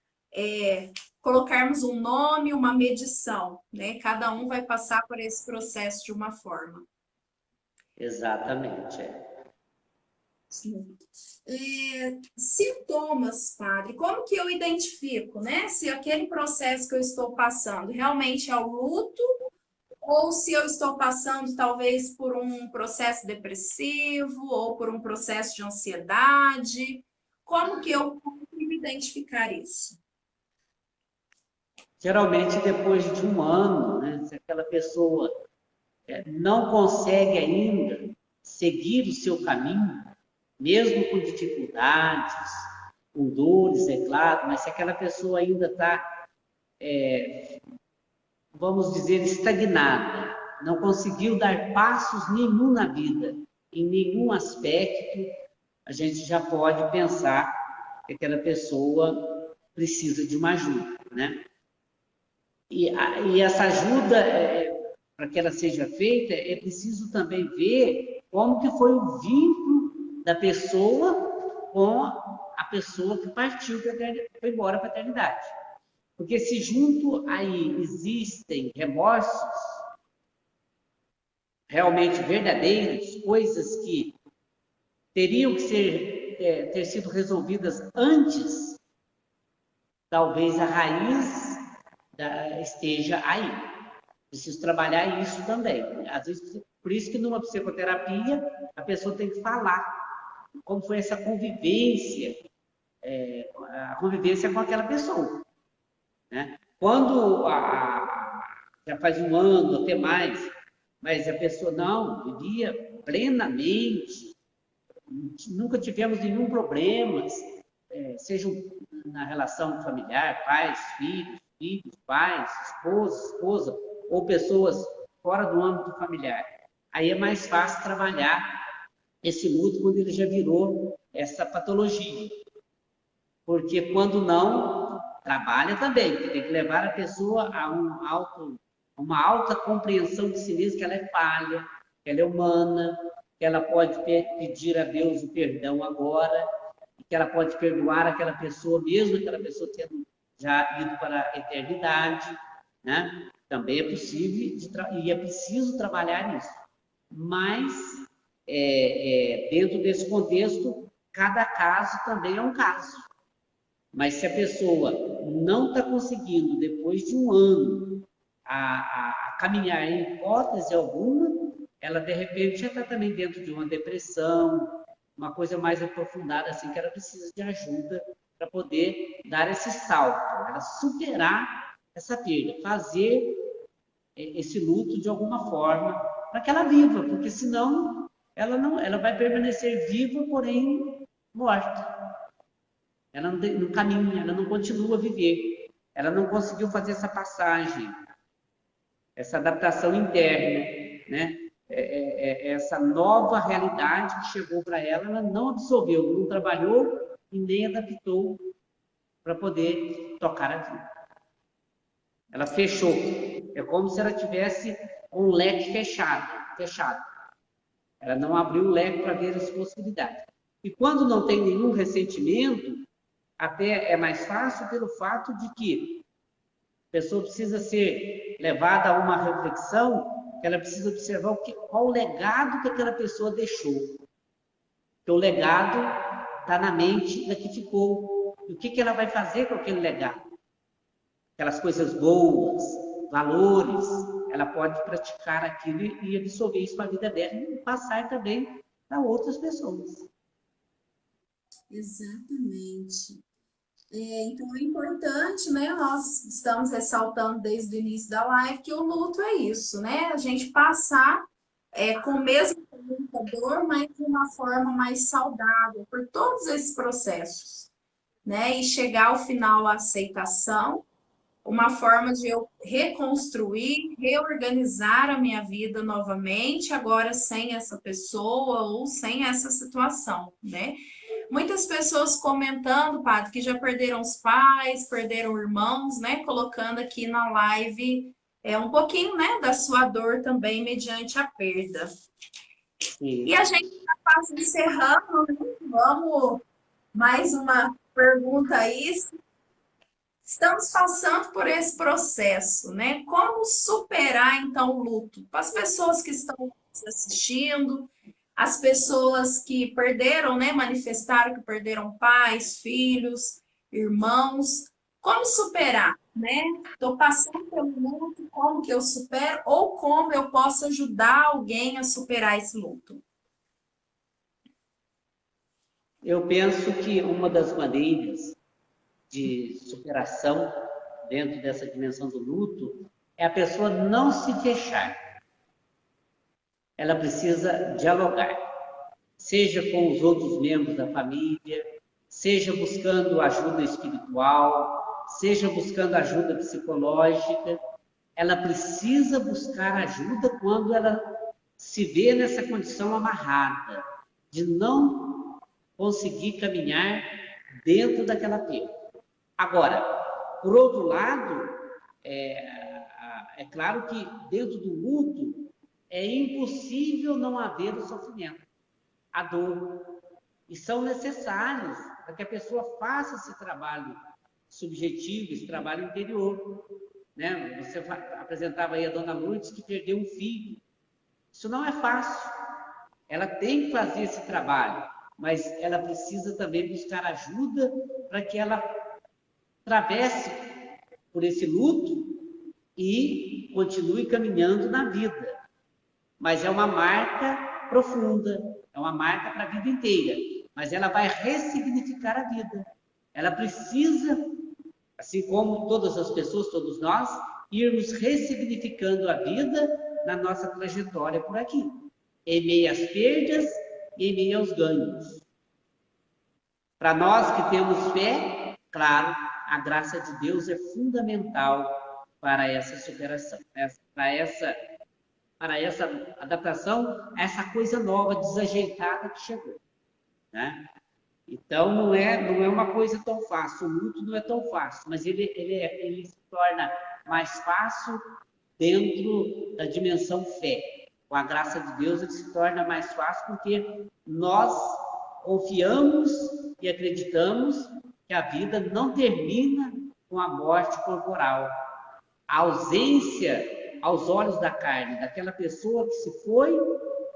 colocarmos um nome, uma medição, né? Cada um vai passar por esse processo de uma forma. Exatamente. Sim. Sintomas, padre, como que eu identifico, né? Se aquele processo que eu estou passando realmente é o luto, ou se eu estou passando talvez por um processo depressivo, ou por um processo de ansiedade. Como que eu consigo identificar isso? Geralmente, depois de um ano, né, se aquela pessoa não consegue ainda seguir o seu caminho, mesmo com dificuldades, com dores, é claro, mas se aquela pessoa ainda está, vamos dizer, estagnada, não conseguiu dar passos nenhum na vida, em nenhum aspecto, a gente já pode pensar que aquela pessoa precisa de uma ajuda, né? E essa ajuda, para que ela seja feita, é preciso também ver como que foi o vínculo da pessoa com a pessoa que partiu, foi embora para a eternidade. Porque se junto aí existem remorsos realmente verdadeiros, coisas que teriam que ter sido resolvidas antes, talvez a raiz esteja aí. Preciso trabalhar isso também. Às vezes, por isso que numa psicoterapia a pessoa tem que falar como foi essa convivência, a convivência com aquela pessoa, né? Quando já faz um ano, até mais, mas a pessoa não vivia plenamente, nunca tivemos nenhum problema, seja na relação familiar, pais, filhos, pais, esposa, ou pessoas fora do âmbito familiar. Aí é mais fácil trabalhar esse luto quando ele já virou essa patologia. porque quando não, trabalha também, tem que levar a pessoa a uma alta compreensão de si mesma, que ela é falha, que ela é humana, que ela pode pedir a Deus o perdão agora, que ela pode perdoar aquela pessoa, mesmo aquela pessoa tendo já ido para a eternidade, né? Também é possível e é preciso trabalhar isso. Mas, dentro desse contexto, cada caso também é um caso. Mas se a pessoa não está conseguindo, depois de um ano, a caminhar em hipótese alguma, ela de repente já está também dentro de uma depressão, uma coisa mais aprofundada, assim, que ela precisa de ajuda para poder dar esse salto, ela superar essa perda, fazer esse luto de alguma forma, para que ela viva, porque senão ela vai permanecer viva, porém morta. Ela não caminha, ela não continua a viver. Ela não conseguiu fazer essa passagem, essa adaptação interna, né? Essa nova realidade que chegou para ela, ela não absorveu, não trabalhou e nem adaptou para poder tocar a vida. Ela fechou. É como se ela tivesse um leque fechado. Ela não abriu o leque para ver as possibilidades. E quando não tem nenhum ressentimento, até é mais fácil pelo fato de que a pessoa precisa ser levada a uma reflexão, que ela precisa observar qual o legado que aquela pessoa deixou. Porque o legado está na mente da que ficou. E o que ela vai fazer com aquele legado? Aquelas coisas boas, valores, ela pode praticar aquilo e absorver isso para a vida dela e passar também para outras pessoas. Exatamente. Então é importante, né? Nós estamos ressaltando desde o início da live que o luto é isso, né? A gente passar com o mesmo dor, mas de uma forma mais saudável por todos esses processos, né? E chegar ao final a aceitação, uma forma de eu reconstruir, reorganizar a minha vida novamente, agora sem essa pessoa ou sem essa situação, né? Muitas pessoas comentando, padre, que já perderam os pais, perderam irmãos, né? Colocando aqui na live um pouquinho, né, da sua dor também mediante a perda. Sim. E a gente está quase encerrando, né? Vamos mais uma pergunta aí. Estamos passando por esse processo, né? Como superar então o luto? Para as pessoas que estão assistindo, as pessoas que perderam, né, manifestaram que perderam pais, filhos, irmãos, como superar, né? Estou passando pelo luto, como que eu supero ou como eu posso ajudar alguém a superar esse luto? Eu penso que uma das maneiras de superação dentro dessa dimensão do luto é a pessoa não se fechar. Ela precisa dialogar, seja com os outros membros da família, seja buscando ajuda espiritual, seja buscando ajuda psicológica. Ela precisa buscar ajuda quando ela se vê nessa condição amarrada, de não conseguir caminhar dentro daquela perda. Agora, por outro lado, é claro que dentro do luto é impossível não haver o sofrimento, a dor, e são necessários para que a pessoa faça esse trabalho subjetivo, esse trabalho interior. Né? Você apresentava aí a dona Lourdes que perdeu um filho. Isso não é fácil. Ela tem que fazer esse trabalho, mas ela precisa também buscar ajuda para que ela atravesse por esse luto e continue caminhando na vida. Mas é uma marca profunda, é uma marca para a vida inteira. Mas ela vai ressignificar a vida. Ela precisa, assim como todas as pessoas, todos nós, irmos ressignificando a vida na nossa trajetória por aqui, em meio às perdas e em meio aos ganhos. Para nós que temos fé, claro, a graça de Deus é fundamental para essa superação, para essa adaptação a essa coisa nova, desajeitada que chegou. Né? Então, não é uma coisa tão fácil, o luto não é tão fácil, mas ele se torna mais fácil dentro da dimensão fé. Com a graça de Deus, ele se torna mais fácil porque nós confiamos e acreditamos que a vida não termina com a morte corporal. A ausência aos olhos da carne daquela pessoa que se foi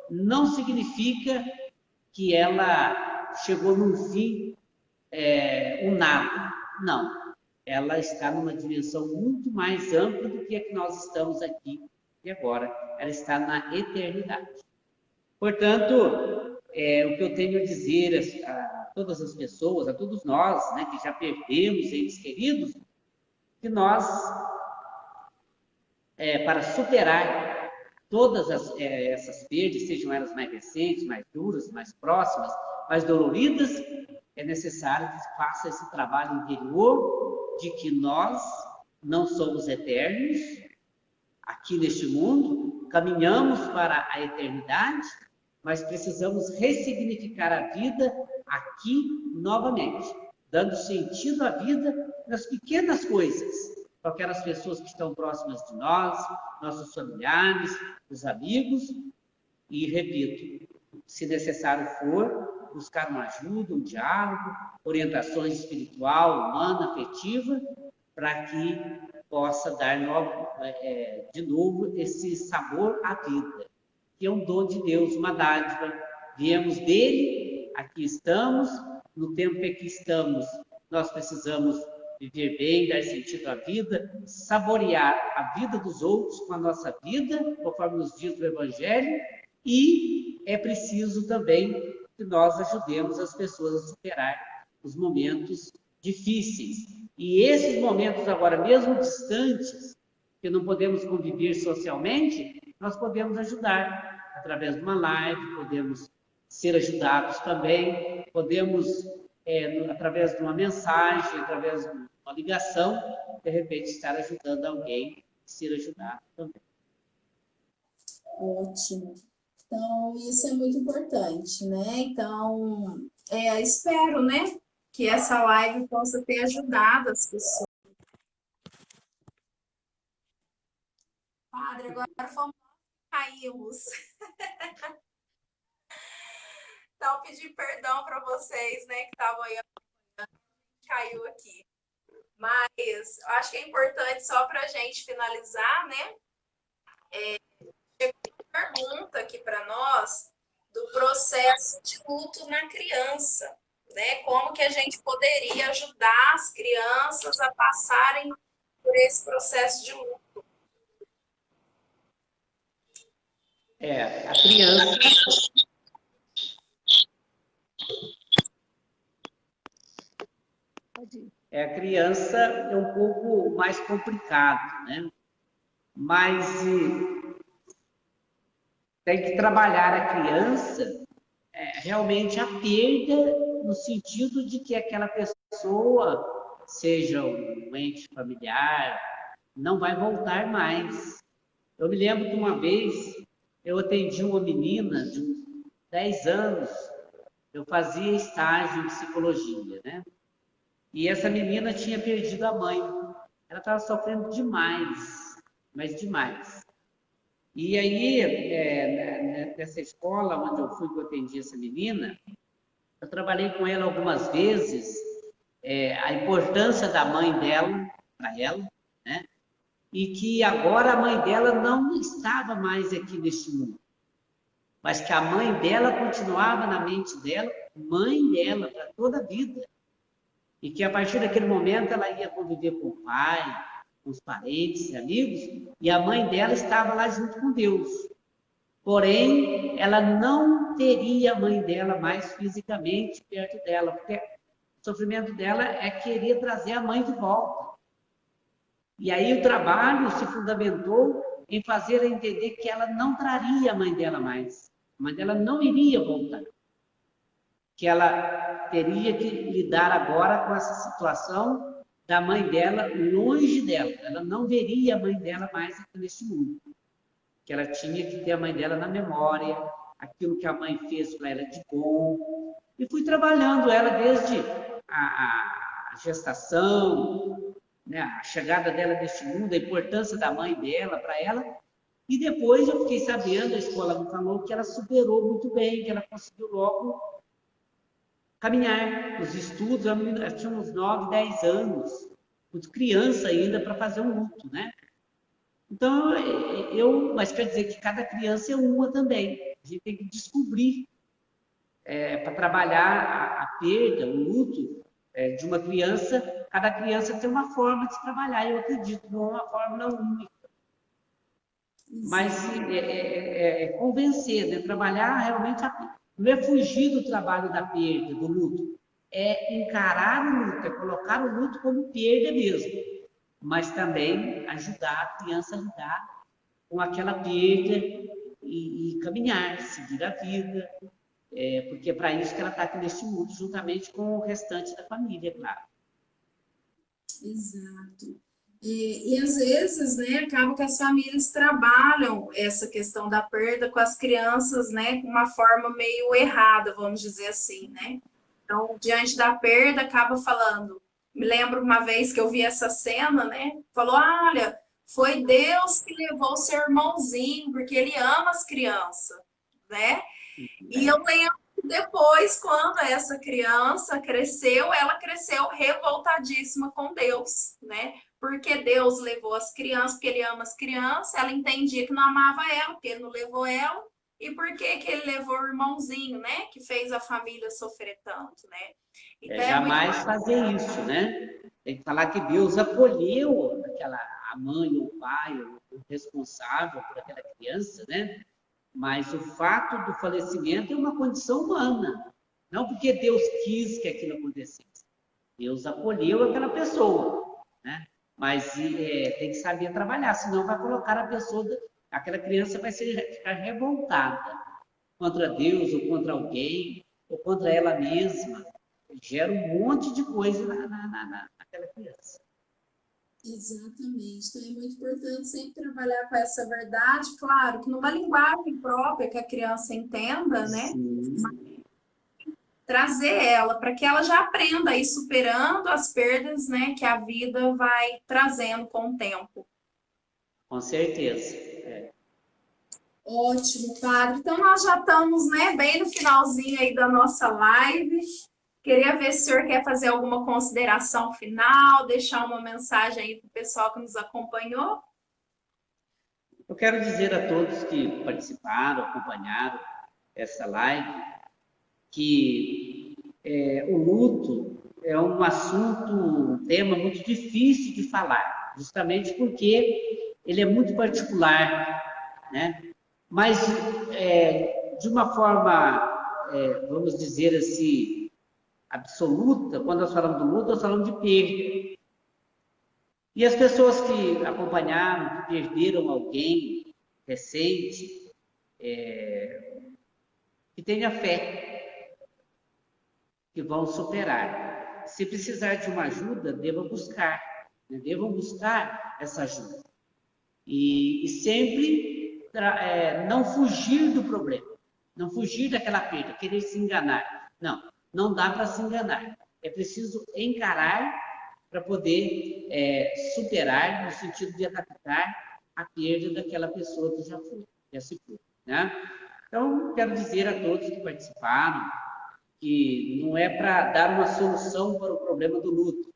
não significa que ela chegou num fim, um nada. Não. Ela está numa dimensão muito mais ampla do que a que nós estamos aqui e agora. Ela está na eternidade. Portanto, o que eu tenho a dizer a todas as pessoas, a todos nós, né, que já perdemos entes queridos, que nós, para superar todas essas perdas, sejam elas mais recentes, mais duras, mais próximas, mais doloridas, é necessário que faça esse trabalho interior de que nós não somos eternos aqui neste mundo, caminhamos para a eternidade, mas precisamos ressignificar a vida aqui novamente, dando sentido à vida nas pequenas coisas, para aquelas pessoas que estão próximas de nós, nossos familiares, os amigos, e repito, se necessário for, buscar uma ajuda, um diálogo, orientações espiritual, humana, afetiva, para que possa dar de novo esse sabor à vida, que é um dom de Deus, uma dádiva. Viemos dele, aqui estamos, no tempo em que estamos, nós precisamos viver bem, dar sentido à vida, saborear a vida dos outros com a nossa vida, conforme nos diz o Evangelho, e é preciso também que nós ajudemos as pessoas a superar os momentos difíceis. E esses momentos agora, mesmo distantes, que não podemos conviver socialmente, nós podemos ajudar através de uma live, podemos ser ajudados também, podemos, através de uma mensagem, através de uma ligação, de repente estar ajudando alguém, ser ajudado também. Ótimo. Então, isso é muito importante, né? Então, espero, né, que essa live possa ter ajudado as pessoas. Padre, agora fomos caímos. Então, pedir perdão para vocês, né, que estavam aí, caiu aqui. Mas acho que é importante, só para a gente finalizar, né? Chegou uma pergunta aqui para nós do processo de luto na criança, né? Como que a gente poderia ajudar as crianças a passarem por esse processo de luto? A criança... A criança é um pouco mais complicado, né? Mas tem que trabalhar a criança realmente a perda no sentido de que aquela pessoa, seja um ente familiar, não vai voltar mais. Eu me lembro de uma vez, eu atendi uma menina de uns 10 anos, eu fazia estágio em psicologia, né? E essa menina tinha perdido a mãe. Ela estava sofrendo demais, mas demais. E aí, nessa escola onde eu fui que eu atendi essa menina, eu trabalhei com ela algumas vezes, a importância da mãe dela para ela, né? E que agora a mãe dela não estava mais aqui neste mundo, mas que a mãe dela continuava na mente dela, mãe dela para toda a vida. E que a partir daquele momento ela ia conviver com o pai, com os parentes, amigos, e a mãe dela estava lá junto com Deus. Porém, ela não teria a mãe dela mais fisicamente perto dela, porque o sofrimento dela é querer trazer a mãe de volta. E aí o trabalho se fundamentou em fazer ela entender que ela não traria a mãe dela mais. A mãe dela não iria voltar. Que ela teria que lidar agora com essa situação da mãe dela longe dela. Ela não veria a mãe dela mais aqui neste mundo. Que ela tinha que ter a mãe dela na memória, aquilo que a mãe fez para ela de bom, E fui trabalhando ela desde a gestação, né, a chegada dela neste mundo, a importância da mãe dela para ela. E depois eu fiquei sabendo, a escola me falou que ela superou muito bem, que ela conseguiu logo caminhar nos estudos. Ela tinha uns 9, 10 anos, muito criança ainda para fazer um luto, né? Então, mas quer dizer que cada criança é uma também. A gente tem que descobrir para trabalhar a perda, o luto de uma criança. Cada criança tem uma forma de se trabalhar, eu acredito, não é uma fórmula única. Mas convencer, né? Trabalhar realmente, não é fugir do trabalho da perda, do luto, é encarar o luto, é colocar o luto como perda mesmo, mas também ajudar a criança a lidar com aquela perda e caminhar, seguir a vida, porque é para isso que ela está aqui neste mundo, juntamente com o restante da família, claro. Exato. E às vezes, né, acaba que as famílias trabalham essa questão da perda com as crianças, né, com uma forma meio errada, vamos dizer assim, né? Então, diante da perda, acaba falando. Me lembro uma vez que eu vi essa cena, né? Falou: olha, foi Deus que levou seu irmãozinho, porque ele ama as crianças, né? E eu lembro depois, quando essa criança cresceu, ela cresceu revoltadíssima com Deus, né? Porque Deus levou as crianças, porque ele ama as crianças, ela entendia que não amava ela, porque ele não levou ela, e por que que ele levou o irmãozinho, né? Que fez a família sofrer tanto, né? Então Jamais fazer isso, né? Tem que falar que Deus acolheu a mãe ou o pai, o responsável por aquela criança, né? Mas o fato do falecimento é uma condição humana. Não porque Deus quis que aquilo acontecesse. Deus acolheu aquela pessoa, né? Mas tem que saber trabalhar, senão vai colocar a pessoa, aquela criança vai ficar revoltada contra Deus ou contra alguém, ou contra ela mesma. Gera um monte de coisa naquela criança. Exatamente. Então é muito importante sempre trabalhar com essa verdade, claro, que numa linguagem própria que a criança entenda, né? Sim. Trazer ela para que ela já aprenda a ir superando as perdas, né, que a vida vai trazendo com o tempo. Com certeza. Ótimo, padre. Então nós já estamos, né, bem no finalzinho aí da nossa live. Queria ver se o senhor quer fazer alguma consideração final, deixar uma mensagem aí para o pessoal que nos acompanhou. Eu quero dizer a todos que participaram, acompanharam essa live, que o luto é um assunto, um tema muito difícil de falar, justamente porque ele é muito particular, né? Mas, de uma forma, vamos dizer assim, absoluta, quando nós falamos do luto, nós falamos de perda. E as pessoas que acompanharam, que perderam alguém recente, que tenha fé, que vão superar. Se precisar de uma ajuda, devam buscar, né? Devam buscar essa ajuda. E sempre não fugir do problema, não fugir daquela perda, querer se enganar. Não, não dá para se enganar. É preciso encarar para poder superar, no sentido de adaptar a perda daquela pessoa que já se foi, né? Então, quero dizer a todos que participaram que não é para dar uma solução para o problema do luto,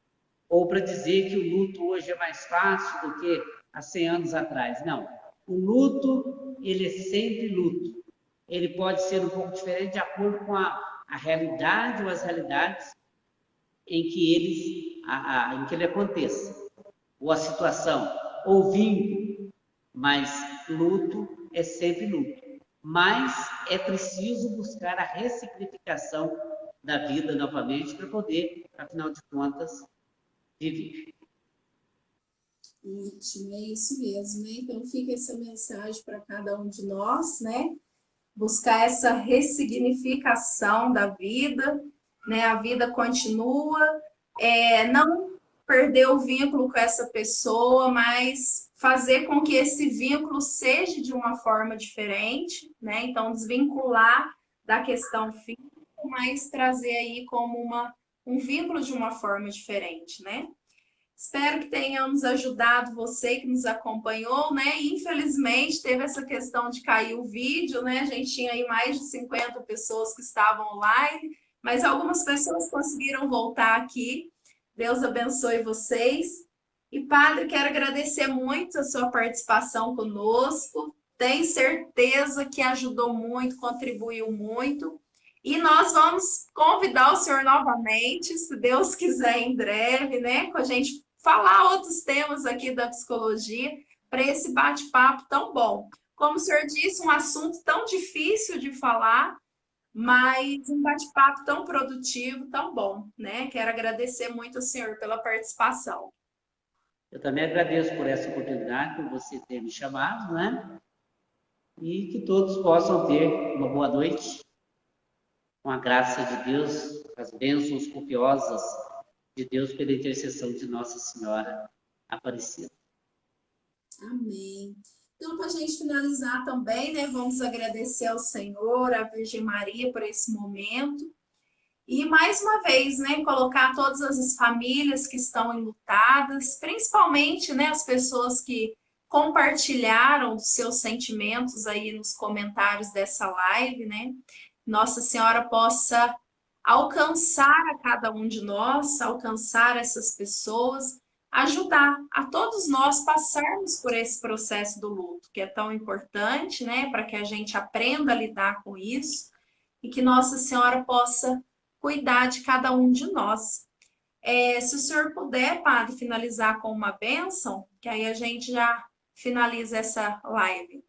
ou para dizer que o luto hoje é mais fácil do que há 100 anos atrás. Não. O luto, ele é sempre luto. Ele pode ser um pouco diferente de acordo com a realidade ou as realidades em que ele aconteça, ou a situação, ou vínculo, mas luto é sempre luto. Mas é preciso buscar a ressignificação da vida novamente para poder, afinal de contas, viver. Ótimo, é isso mesmo, né? Então fica essa mensagem para cada um de nós, né? Buscar essa ressignificação da vida, né? A vida continua, não perder o vínculo com essa pessoa, mas fazer com que esse vínculo seja de uma forma diferente, né? Então desvincular da questão física, mas trazer aí como um vínculo de uma forma diferente, né? Espero que tenhamos ajudado você que nos acompanhou, né? Infelizmente, teve essa questão de cair o vídeo, né? A gente tinha aí mais de 50 pessoas que estavam online, mas algumas pessoas conseguiram voltar aqui. Deus abençoe vocês. E, Padre, quero agradecer muito a sua participação conosco. Tenho certeza que ajudou muito, contribuiu muito. E nós vamos convidar o senhor novamente, se Deus quiser, em breve, né? Com a gente falar outros temas aqui da psicologia para esse bate-papo tão bom. Como o senhor disse, um assunto tão difícil de falar, mas um bate-papo tão produtivo, tão bom, né? Quero agradecer muito ao senhor pela participação. Eu também agradeço por essa oportunidade, por você ter me chamado, né? E que todos possam ter uma boa noite, com a graça de Deus, as bênçãos copiosas de Deus pela intercessão de Nossa Senhora Aparecida. Amém. Então, para a gente finalizar também, né, vamos agradecer ao Senhor, à Virgem Maria por esse momento. E mais uma vez, né, colocar todas as famílias que estão enlutadas, principalmente, né, as pessoas que compartilharam seus sentimentos aí nos comentários dessa live, né? Nossa Senhora possa alcançar a cada um de nós, alcançar essas pessoas, ajudar a todos nós passarmos por esse processo do luto, que é tão importante, né, para que a gente aprenda a lidar com isso e que Nossa Senhora possa cuidar de cada um de nós. Se o senhor puder, padre, finalizar com uma bênção, que aí a gente já finaliza essa live.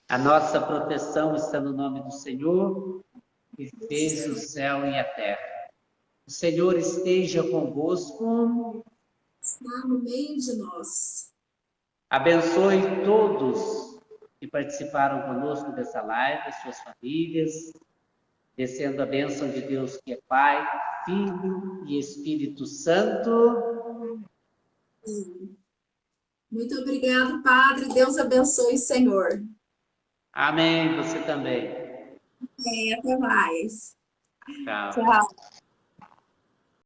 A nossa proteção está no nome do Senhor, que fez o céu e a terra. O Senhor esteja convosco. Está no meio de nós. Abençoe todos que participaram conosco dessa live, as suas famílias, descendo a bênção de Deus que é Pai, Filho e Espírito Santo. Muito obrigado, padre. Deus abençoe, Senhor. Amém. Você também. Até mais. Tchau. Tchau.